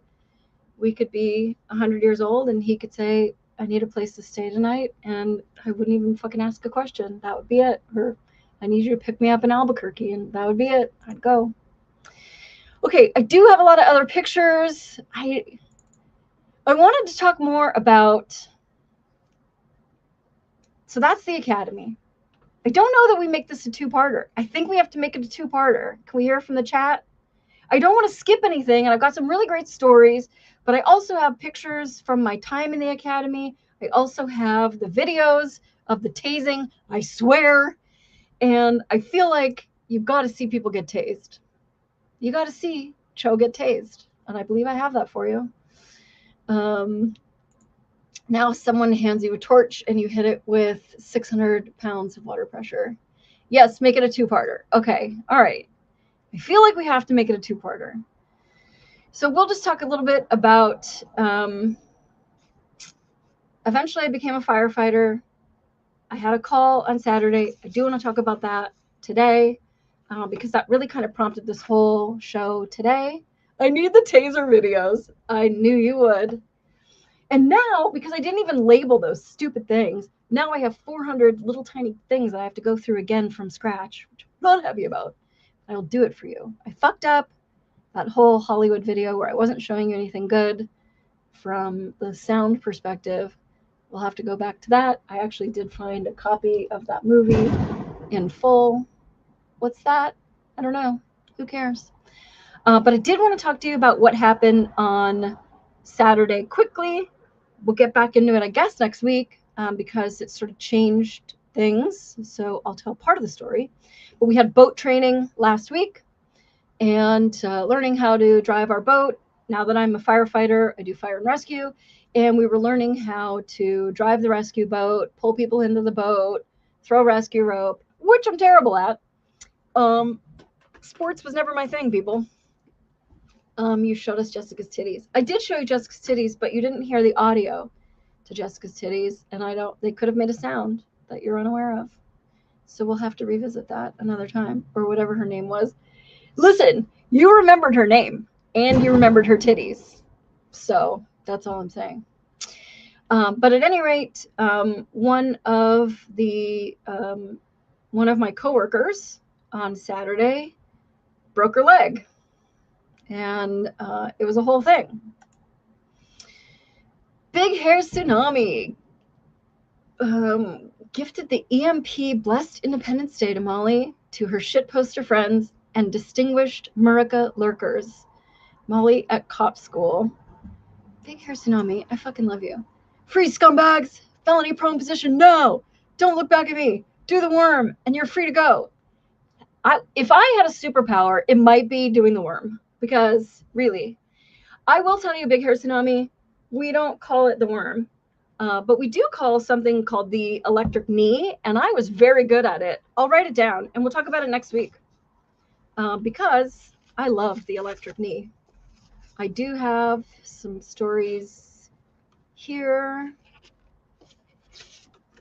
We could be 100 years old, and he could say, I need a place to stay tonight, and I wouldn't even fucking ask a question. That would be it. Or I need you to pick me up in Albuquerque, and that would be it. I'd go. Okay, I do have a lot of other pictures. I wanted to talk more about, so that's the academy. I don't know that we make this a two-parter. I think we have to make it a two-parter. Can we hear from the chat? I don't want to skip anything, and I've got some really great stories, but I also have pictures from my time in the academy. I also have the videos of the tasing, I swear, and I feel like you've got to see people get tased. You got to see Cho get tased, and I believe I have that for you. Now someone hands you a torch and you hit it with 600 pounds of water pressure. Yes, make it a two-parter. Okay, all right. I feel like we have to make it a two-parter. So we'll just talk a little bit about, eventually I became a firefighter. I had a call on Saturday. I do want to talk about that today because that really kind of prompted this whole show today. I need the taser videos. I knew you would. And now, because I didn't even label those stupid things, now I have 400 little tiny things that I have to go through again from scratch, which I'm not happy about. I'll do it for you. I fucked up that whole Hollywood video where I wasn't showing you anything good from the sound perspective. We'll have to go back to that. I actually did find a copy of that movie in full. What's that? I don't know. Who cares? But I did want to talk to you about what happened on Saturday quickly. We'll get back into it, I guess, next week because it sort of changed things. So I'll tell part of the story. But we had boat training last week and learning how to drive our boat. Now that I'm a firefighter, I do fire and rescue. And we were learning how to drive the rescue boat, pull people into the boat, throw rescue rope, which I'm terrible at. Sports was never my thing, people. You showed us Jessica's titties. I did show you Jessica's titties, but you didn't hear the audio to Jessica's titties, and they could have made a sound that you're unaware of. So we'll have to revisit that another time, or whatever her name was. Listen, you remembered her name, and you remembered her titties. So that's all I'm saying. But at any rate, one of my coworkers on Saturday broke her leg. And it was a whole thing. Big Hair Tsunami gifted the EMP Blessed Independence Day to Molly, to her shitposter friends, and distinguished Murica lurkers. Molly at cop school. Big Hair Tsunami, I fucking love you. Freeze, scumbags! Felony prone position, no! Don't look back at me! Do the worm, and you're free to go. If I had a superpower, it might be doing the worm. Because, really, I will tell you, Big Hair Tsunami, we don't call it the worm. But we do call something called the electric knee, and I was very good at it. I'll write it down, and we'll talk about it next week. Because I love the electric knee. I do have some stories here,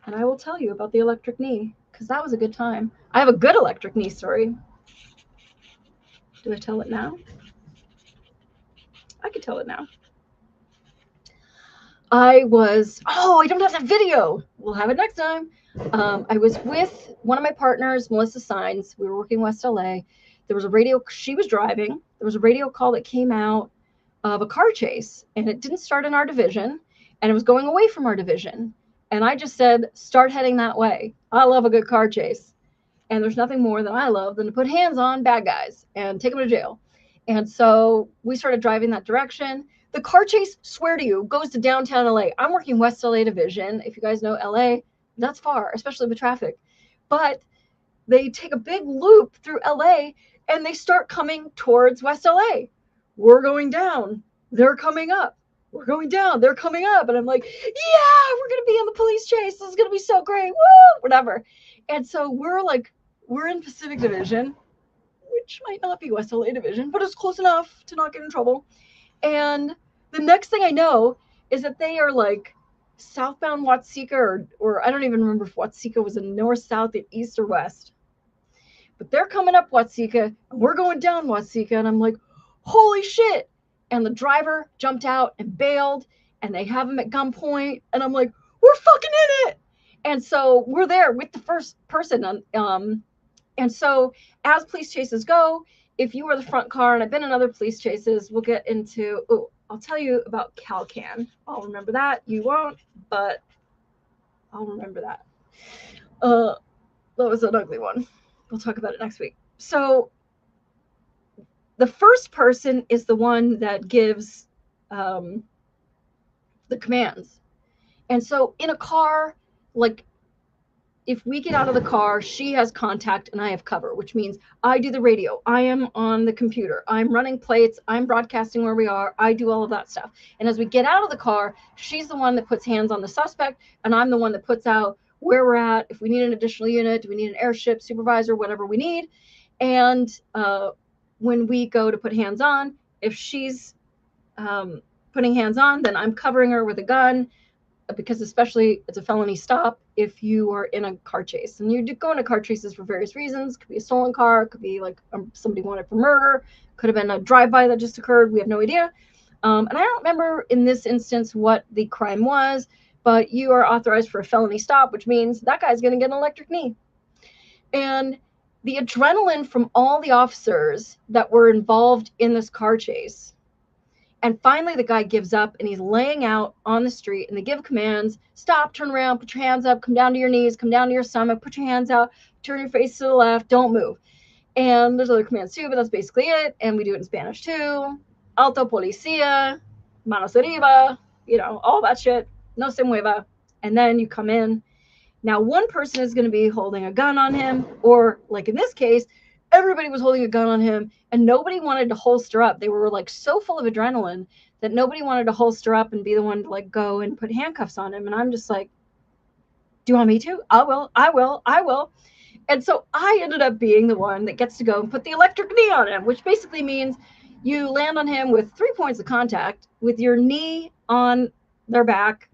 and I will tell you about the electric knee, because that was a good time. I have a good electric knee story. Do I tell it now? I could tell it now. I don't have that video. We'll have it next time. I was with one of my partners, Melissa Sines. We were working West LA. There was a radio, she was driving. There was a radio call that came out of a car chase, and it didn't start in our division, and it was going away from our division. And I just said, start heading that way. I love a good car chase. And there's nothing more that I love than to put hands on bad guys and take them to jail. And so we started driving that direction. The car chase, swear to you, goes to downtown LA. I'm working West LA division. If you guys know LA, that's far, especially with traffic. But they take a big loop through LA and they start coming towards West LA. We're going down. They're coming up. We're going down. They're coming up. And I'm like, yeah, we're going to be in the police chase. This is going to be so great. Woo, whatever. And so we're in Pacific Division, which might not be West LA Division, but it's close enough to not get in trouble. And the next thing I know is that they are like southbound Watseka, or I don't even remember if Watseka was in north, south, east, or west. But they're coming up Watseka, and we're going down Watseka, and I'm like, holy shit. And the driver jumped out and bailed, and they have him at gunpoint, and I'm like, we're fucking in it. And so we're there with the first person. And so as police chases go, if you were the front car, and I've been in other police chases, we'll get into, I'll tell you about Calcan. I'll remember that. You won't, but I'll remember that. That was an ugly one. We'll talk about it next week. So the first person is the one that gives the commands. And so in a car, like if we get out of the car, she has contact and I have cover, which means I do the radio. I am on the computer. I'm running plates. I'm broadcasting where we are. I do all of that stuff. And as we get out of the car, she's the one that puts hands on the suspect, and I'm the one that puts out where we're at, if we need an additional unit, do we need an airship supervisor, whatever we need. And when we go to put hands on, if she's putting hands on, then I'm covering her with a gun, because especially it's a felony stop if you are in a car chase. And you do go into car chases for various reasons. Could be a stolen car, could be like somebody wanted for murder, could have been a drive-by that just occurred. We have no idea. And I don't remember in this instance what the crime was, but you are authorized for a felony stop, which means that guy's going to get an electric knee. And the adrenaline from all the officers that were involved in this car chase. And finally, the guy gives up and he's laying out on the street, and they give commands: stop, turn around, put your hands up, come down to your knees, come down to your stomach, put your hands out, turn your face to the left, don't move. And there's other commands too, but that's basically it. And we do it in Spanish too. Alto policía, manos arriba, all that shit. No se mueva. And then you come in. Now, one person is going to be holding a gun on him, or like in this case, everybody was holding a gun on him and nobody wanted to holster up. They were like so full of adrenaline that nobody wanted to holster up and be the one to like go and put handcuffs on him. And I'm just like, do you want me to? I will. And so I ended up being the one that gets to go and put the electric knee on him, which basically means you land on him with 3 points of contact, with your knee on their back,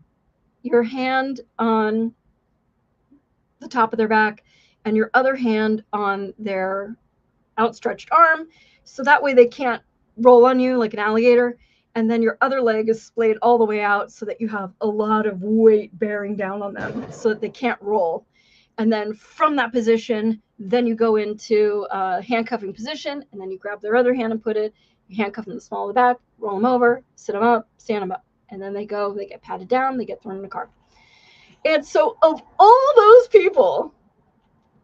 your hand on the top of their back, and your other hand on their outstretched arm, so that way they can't roll on you like an alligator. And then your other leg is splayed all the way out so that you have a lot of weight bearing down on them so that they can't roll. And then from that position, then you go into a handcuffing position, and then you grab their other hand and put it, you handcuff them in the small of the back, roll them over, sit them up, stand them up. And then they get patted down, they get thrown in the car. And so of all those people,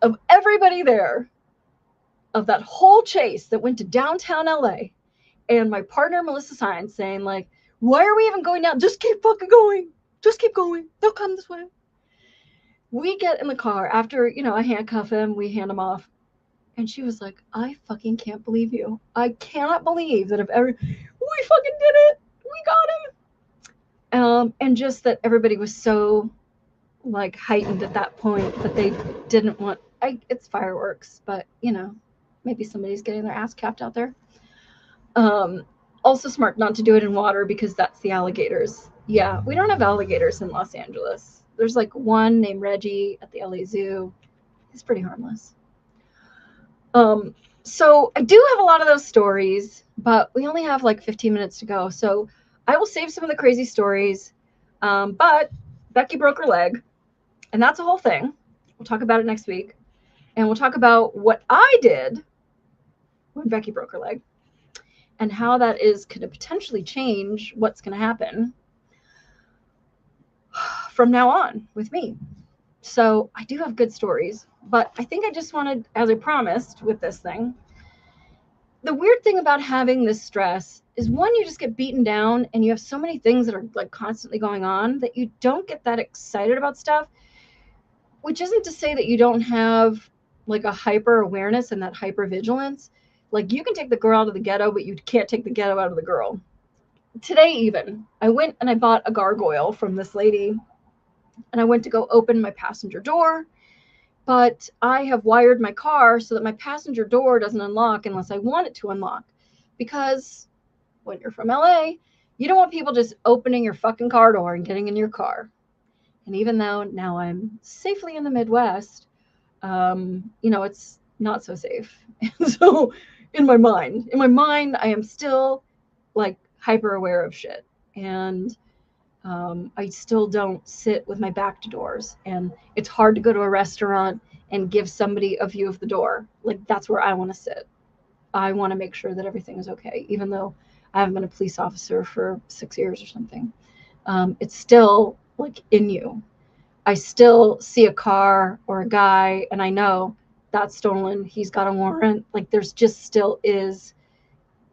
of everybody there, of that whole chase that went to downtown LA, and my partner Melissa Sines saying like, why are we even going down? Just keep fucking going. Just keep going. They'll come this way. We get in the car after, I handcuff him, we hand him off. And she was like, I fucking can't believe you. I cannot believe that we fucking did it. We got him. And just that everybody was so like heightened at that point that they didn't want, it's fireworks, but maybe somebody's getting their ass capped out there. Also smart not to do it in water because that's the alligators. Yeah, we don't have alligators in Los Angeles. There's like one named Reggie at the LA Zoo. He's pretty harmless. So I do have a lot of those stories, but we only have like 15 minutes to go. So I will save some of the crazy stories. But Becky broke her leg, and that's a whole thing. We'll talk about it next week. And we'll talk about what I did when Becky broke her leg and how that is going to potentially change what's going to happen from now on with me. So I do have good stories, but I think I just wanted, as I promised with this thing, the weird thing about having this stress is, one, you just get beaten down and you have so many things that are like constantly going on that you don't get that excited about stuff, which isn't to say that you don't have like a hyper awareness and that hyper vigilance. Like you can take the girl out of the ghetto, but you can't take the ghetto out of the girl. Today even, I went and I bought a gargoyle from this lady, and I went to go open my passenger door, but I have wired my car so that my passenger door doesn't unlock unless I want it to unlock. Because when you're from LA, you don't want people just opening your fucking car door and getting in your car. And even though now I'm safely in the Midwest, it's not so safe. So in my mind, I am still like hyper aware of shit. And I still don't sit with my back to doors. And it's hard to go to a restaurant and give somebody a view of the door. Like that's where I want to sit. I want to make sure that everything is okay, even though I haven't been a police officer for 6 years or something. It's still like in you. I still see a car or a guy and I know that's stolen. He's got a warrant. Like there's just still is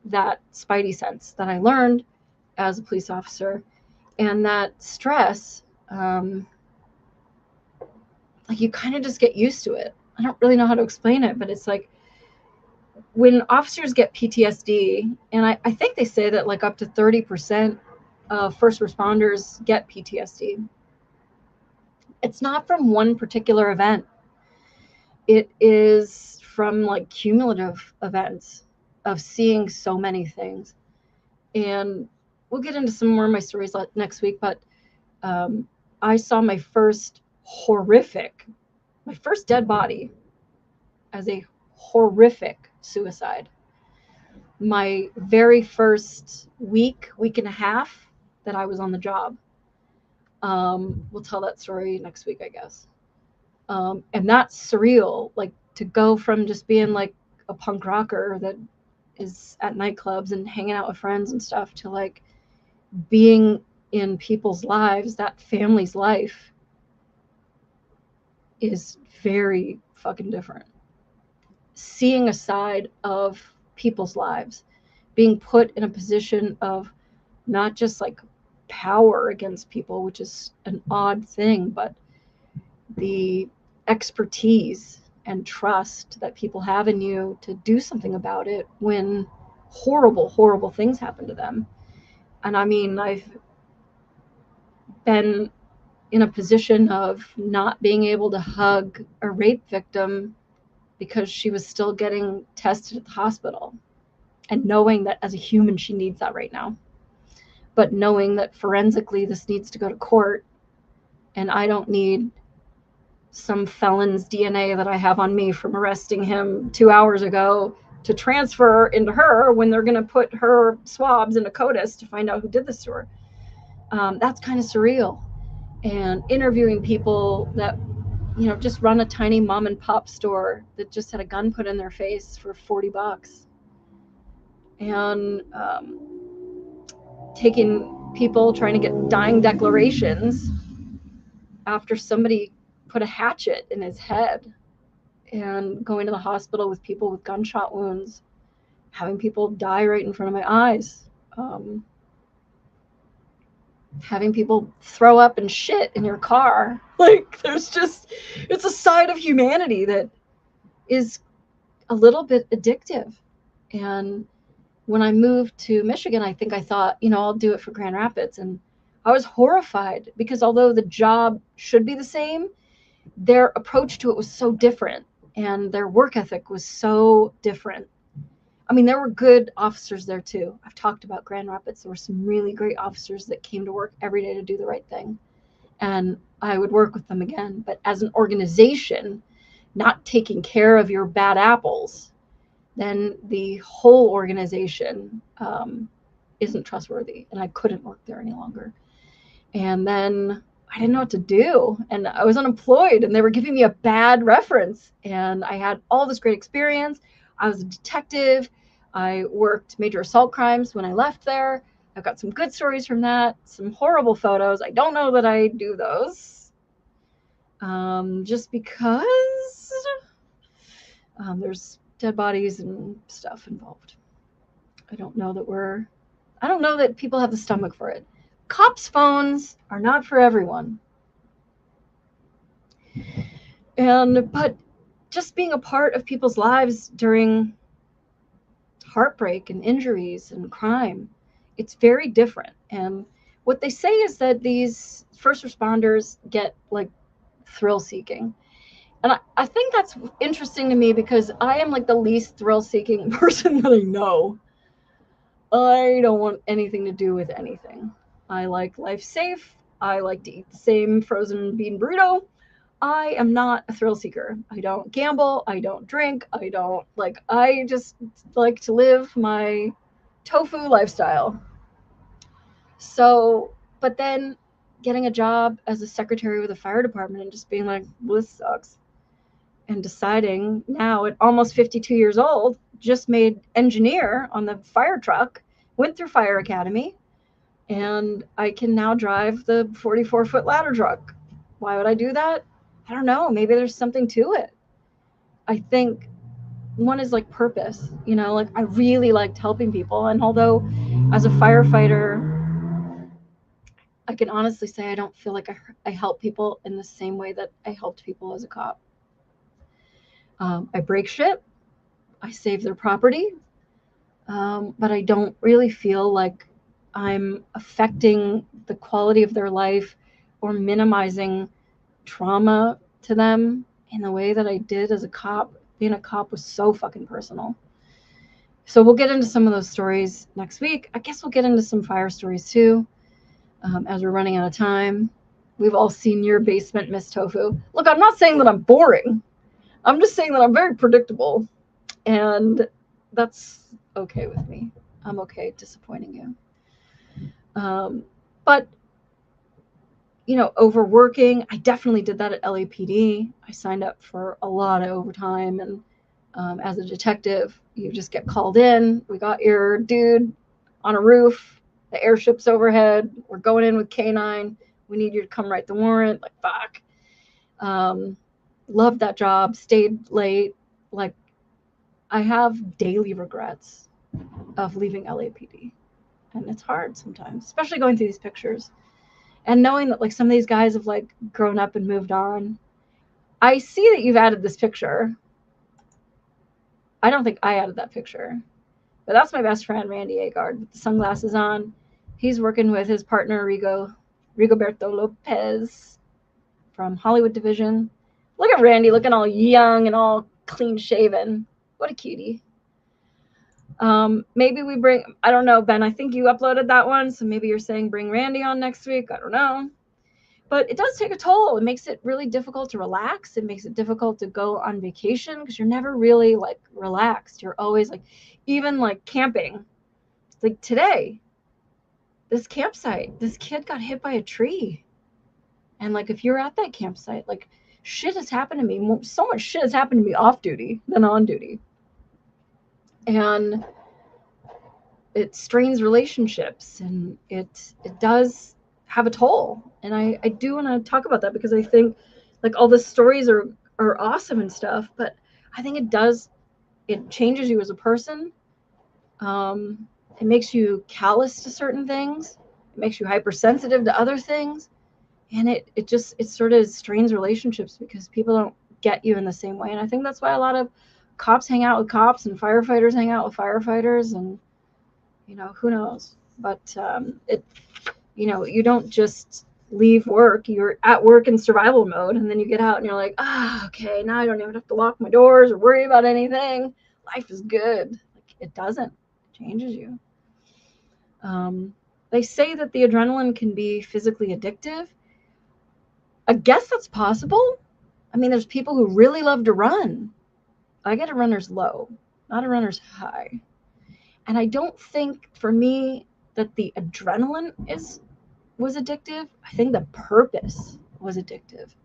that spidey sense that I learned as a police officer, and that stress, like you kind of just get used to it. I don't really know how to explain it, but it's like when officers get PTSD, and I think they say that like up to 30% of first responders get PTSD. It's not from one particular event. It is from like cumulative events of seeing so many things. And we'll get into some more of my stories next week, but I saw my first dead body as a horrific suicide. My very first week and a half that I was on the job. We'll tell that story next week, I guess. And that's surreal, like to go from just being like a punk rocker that is at nightclubs and hanging out with friends and stuff to like being in people's lives. That family's life is very fucking different. Seeing a side of people's lives, being put in a position of not just like power against people, which is an odd thing, but the expertise and trust that people have in you to do something about it when horrible, horrible things happen to them. And I mean, I've been in a position of not being able to hug a rape victim because she was still getting tested at the hospital, and knowing that as a human she needs that right now, but knowing that forensically this needs to go to court and I don't need some felon's DNA that I have on me from arresting him 2 hours ago to transfer into her when they're going to put her swabs into CODIS to find out who did this to her. That's kind of surreal. And interviewing people that, you know, just run a tiny mom and pop store that just had a gun put in their face for $40. And taking people trying to get dying declarations after somebody put a hatchet in his head, and going to the hospital with people with gunshot wounds, having people die right in front of my eyes, having people throw up and shit in your car. Like there's just, it's a side of humanity that is a little bit addictive. And when I moved to Michigan, I think I thought, you know, I'll do it for Grand Rapids. And I was horrified because although the job should be the same, their approach to it was so different and their work ethic was so different. I mean, there were good officers there too. I've talked about Grand Rapids. There were some really great officers that came to work every day to do the right thing. And I would work with them again. But as an organization, not taking care of your bad apples, then the whole organization isn't trustworthy. And I couldn't work there any longer. And then I didn't know what to do. And I was unemployed and they were giving me a bad reference. And I had all this great experience. I was a detective. I worked major assault crimes when I left there. I've got some good stories from that, some horrible photos. I don't know that I do those just because there's dead bodies and stuff involved. I don't know that people have the stomach for it. Cops' phones are not for everyone. But just being a part of people's lives during heartbreak and injuries and crime, it's very different. And what they say is that these first responders get like thrill seeking. And I think that's interesting to me because I am like the least thrill seeking person that I know. I don't want anything to do with anything. I like life safe. I like to eat the same frozen bean burrito. I am not a thrill seeker. I don't gamble. I don't drink. I just like to live my tofu lifestyle. So, but then getting a job as a secretary with a fire department and just being like, well, this sucks. And deciding now at almost 52 years old, just made engineer on the fire truck, went through fire academy, and I can now drive the 44-foot ladder truck. Why would I do that? I don't know. Maybe there's something to it. I think one is like purpose, like I really liked helping people. And although as a firefighter, I can honestly say I don't feel like I help people in the same way that I helped people as a cop. I break shit, I save their property, but I don't really feel like I'm affecting the quality of their life or minimizing trauma to them in the way that I did as a cop. Being a cop was so fucking personal. So we'll get into some of those stories next week. I guess we'll get into some fire stories too, as we're running out of time. We've all seen Your Basement, Miss Tofu. Look, I'm not saying that I'm boring. I'm just saying that I'm very predictable. And that's okay with me. I'm okay disappointing you. But, overworking, I definitely did that at LAPD. I signed up for a lot of overtime. And as a detective, you just get called in. We got your dude on a roof. The airship's overhead. We're going in with K9. We need you to come write the warrant. Like, fuck. Loved that job. Stayed late. Like, I have daily regrets of leaving LAPD. And it's hard sometimes, especially going through these pictures. And knowing that, like, some of these guys have, like, grown up and moved on. I see that you've added this picture. I don't think I added that picture. But that's my best friend, Randy Agard, with the sunglasses on. He's working with his partner, Rigoberto Lopez from Hollywood Division. Look at Randy looking all young and all clean shaven. What a cutie. Maybe we bring, I don't know, Ben, I think you uploaded that one. So maybe you're saying bring Randy on next week. I don't know. But it does take a toll. It makes it really difficult to relax. It makes it difficult to go on vacation because you're never really like relaxed. You're always like, even like camping. Like today, this campsite, this kid got hit by a tree. And like, if you're at that campsite, like shit has happened to me. So much shit has happened to me off duty than on duty. And it strains relationships and it does have a toll. And I do want to talk about that because I think like all the stories are awesome and stuff, but I think it changes you as a person. It makes you callous to certain things. It makes you hypersensitive to other things. And it sort of strains relationships because people don't get you in the same way. And I think that's why a lot of cops hang out with cops and firefighters hang out with firefighters, and who knows? But you don't just leave work. You're at work in survival mode, and then you get out and you're like, okay, now I don't even have to lock my doors or worry about anything. Life is good. Like, it doesn't. It changes you. They say that the adrenaline can be physically addictive. I guess that's possible. I mean, there's people who really love to run. I get a runner's low, not a runner's high. And I don't think, for me, that the adrenaline was addictive. I think the purpose was addictive.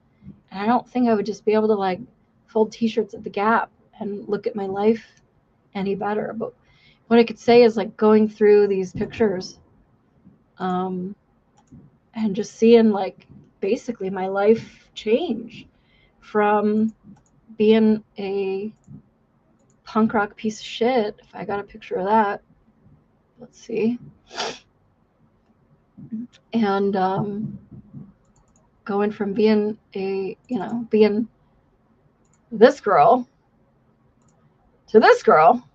And I don't think I would just be able to like fold t-shirts at the Gap and look at my life any better. But what I could say is like going through these pictures and just seeing like basically my life change from being a punk rock piece of shit. If I got a picture of that, let's see. And going from being being this girl to this girl.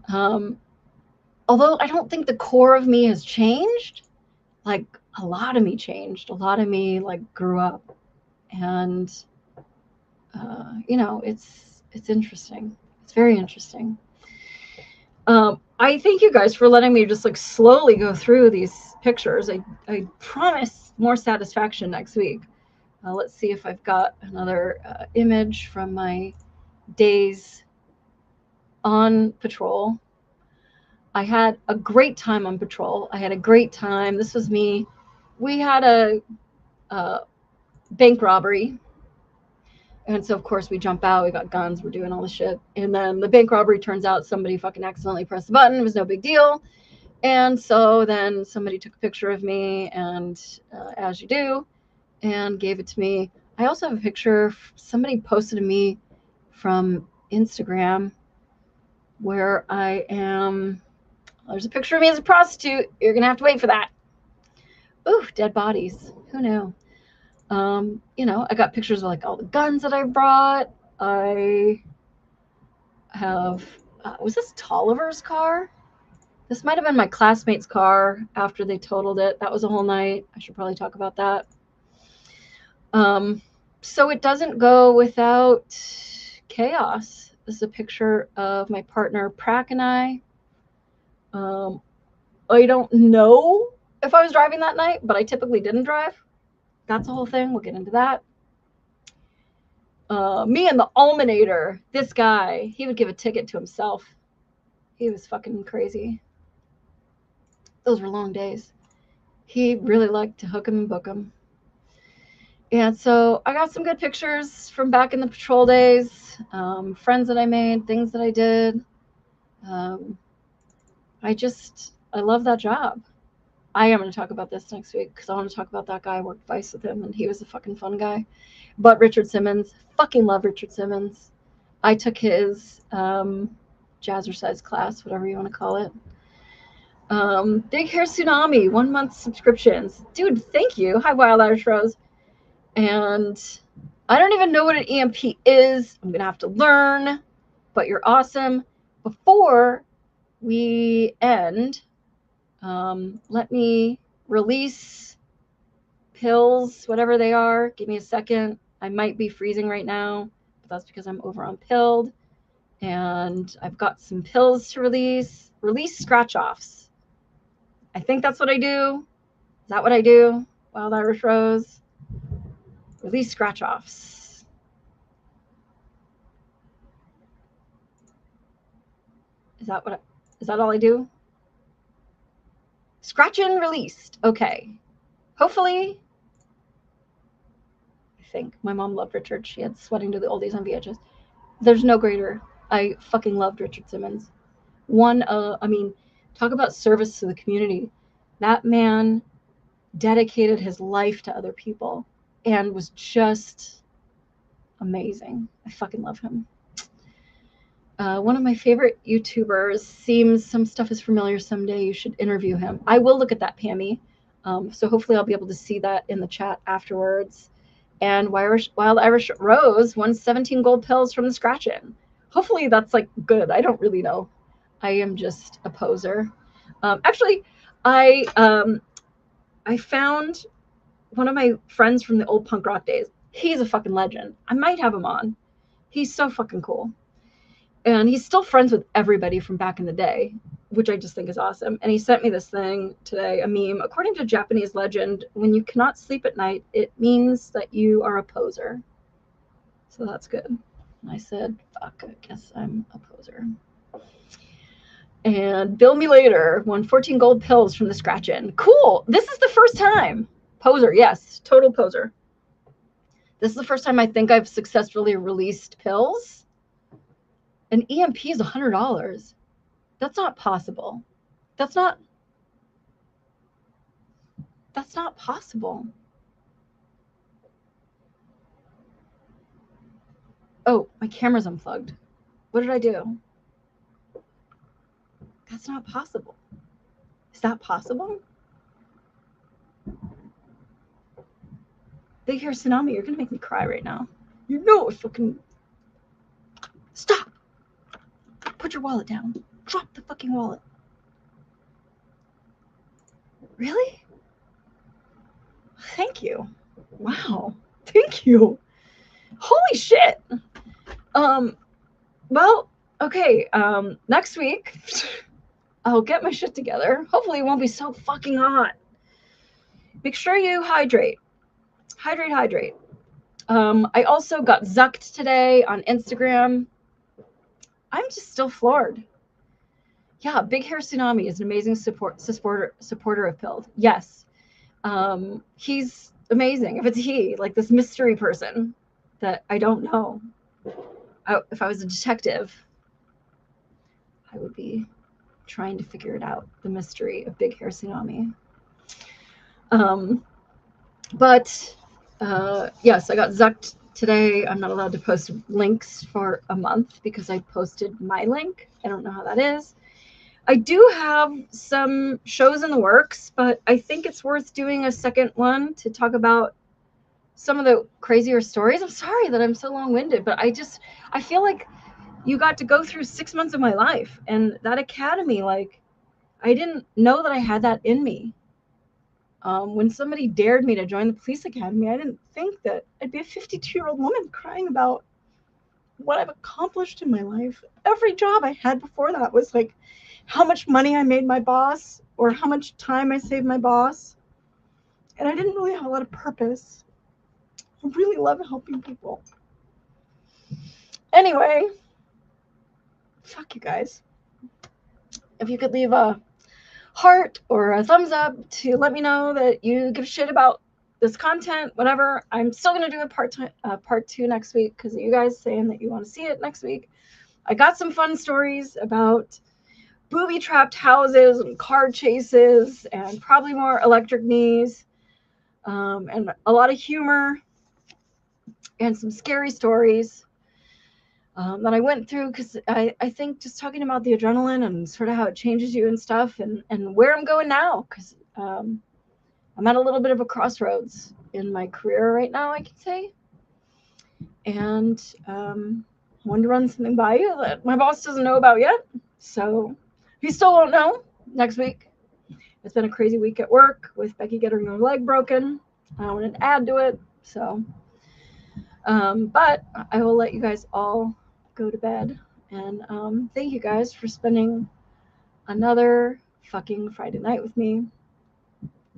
Although I don't think the core of me has changed, like a lot of me changed. A lot of me like grew up, and it's interesting. It's very interesting. I thank you guys for letting me just like slowly go through these pictures. I promise more satisfaction next week. Let's see if I've got another image from my days on patrol. I had a great time on patrol. I had a great time. This was me. We had a bank robbery. And so, of course, we jump out. We got guns. We're doing all the shit. And then the bank robbery turns out somebody fucking accidentally pressed the button. It was no big deal. And so then somebody took a picture of me. And as you do, and gave it to me. I also have a picture somebody posted to me from Instagram where I am. There's a picture of me as a prostitute. You're gonna have to wait for that. Ooh, dead bodies. Who knew? I got pictures of like all the guns that I brought. I have. Was this Tolliver's car? This might have been my classmate's car after they totaled it. That was a whole night. I should probably talk about that. So it doesn't go without chaos. This is a picture of my partner Prack and I. I don't know if I was driving that night, but I typically didn't drive. That's the whole thing. We'll get into that. Me and the Almanator, this guy, he would give a ticket to himself. He was fucking crazy. Those were long days. He really liked to hook 'em and book 'em. And so I got some good pictures from back in the patrol days, friends that I made, things that I did. I love that job. I am going to talk about this next week because I want to talk about that guy. I worked Vice with him, and he was a fucking fun guy. But Richard Simmons, fucking love Richard Simmons. I took his jazzercise class, whatever you want to call it. Big Hair Tsunami, 1 month subscriptions. Dude, thank you. Hi, Wild Irish Rose. And I don't even know what an EMP is. I'm going to have to learn, but you're awesome. Before we end, let me release pills, whatever they are. Give me a second. I might be freezing right now, but that's because I'm over on pilled. And I've got some pills to release. Release scratch-offs. I think that's what I do. Is that what I do? Wild Irish Rose. Release scratch-offs. Is that all I do? Scratch and released. Okay. Hopefully, I think my mom loved Richard. She had Sweating to the Oldies on VHS. There's no greater. I fucking loved Richard Simmons. Talk about service to the community. That man dedicated his life to other people and was just amazing. I fucking love him. One of my favorite YouTubers, seems some stuff is familiar. Someday you should interview him. I will look at that, Pammy. So hopefully I'll be able to see that in the chat afterwards. And Wild Irish Rose won 17 gold pills from the scratch-in. Hopefully that's like good. I don't really know. I am just a poser. Actually, I found one of my friends from the old punk rock days. He's a fucking legend. I might have him on. He's so fucking cool. And he's still friends with everybody from back in the day, which I just think is awesome. And he sent me this thing today, a meme. According to Japanese legend, when you cannot sleep at night, it means that you are a poser. So that's good. And I said, fuck, I guess I'm a poser. And Bill Me Later won 14 gold pills from the scratch-in. Cool. This is the first time. Poser, yes. Total poser. This is the first time I think I've successfully released pills. An EMP is $100. That's not possible. That's not possible. Oh, my camera's unplugged. What did I do? That's not possible. Is that possible? Big Hair Tsunami, you're going to make me cry right now. You know it fucking... Stop! Put your wallet down. Drop the fucking wallet. Really? Thank you. Wow. Thank you. Holy shit. Well, okay. Next week, I'll get my shit together. Hopefully it won't be so fucking hot. Make sure you hydrate. Hydrate. I also got zucked today on Instagram. I'm just still floored. Yeah, Big Hair Tsunami is an amazing supporter of Pilled. Yes. He's amazing. If it's he, like this mystery person that I don't know. If I was a detective, I would be trying to figure it out, the mystery of Big Hair Tsunami. But Yes, I got zucked today. I'm not allowed to post links for a month because I posted my link. I don't know how that is. I do have some shows in the works, but I think it's worth doing a second one to talk about some of the crazier stories. I'm sorry that I'm so long-winded, but I feel like you got to go through 6 months of my life, and that academy, like, I didn't know that I had that in me. When somebody dared me to join the police academy, I didn't think that I'd be a 52-year-old woman crying about what I've accomplished in my life. Every job I had before that was like how much money I made my boss or how much time I saved my boss. And I didn't really have a lot of purpose. I really love helping people. Anyway, fuck you guys. If you could leave a heart or a thumbs up to let me know that you give a shit about this content, whatever. I'm still going to do a part 2 next week because of you guys saying that you want to see it next week. I got some fun stories about booby-trapped houses and car chases and probably more electric knees, and a lot of humor and some scary stories that I went through because I think just talking about the adrenaline and sort of how it changes you and stuff and where I'm going now, because I'm at a little bit of a crossroads in my career right now, I can say. And I wanted to run something by you that my boss doesn't know about yet. So he still won't know next week. It's been a crazy week at work with Becky getting her leg broken. I wanted to add to it. So, but I will let you guys all go to bed. And thank you guys for spending another fucking Friday night with me.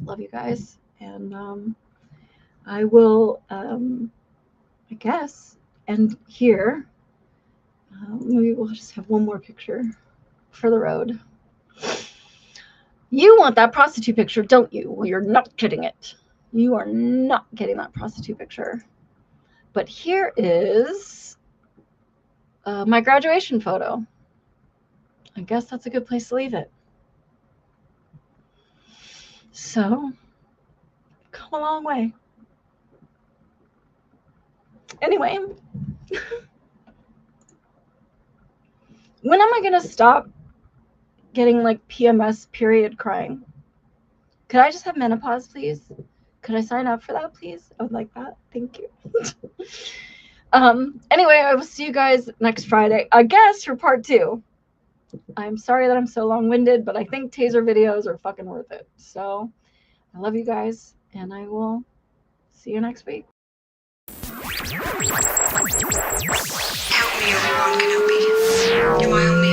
Love you guys. And I will, I guess, end here. Maybe we'll just have one more picture for the road. You want that prostitute picture, don't you? Well, you're not getting it. You are not getting that prostitute picture. But here is my graduation photo. I guess that's a good place to leave it. So, come a long way. Anyway, when am I going to stop getting like PMS period crying? Could I just have menopause, please? Could I sign up for that, please? I would like that. Thank you. Anyway, I will see you guys next Friday, I guess, for part 2. I'm sorry that I'm so long-winded, but I think taser videos are fucking worth it. So I love you guys, and I will see you next week. Help me, Obi-Wan Kenobi. You're my only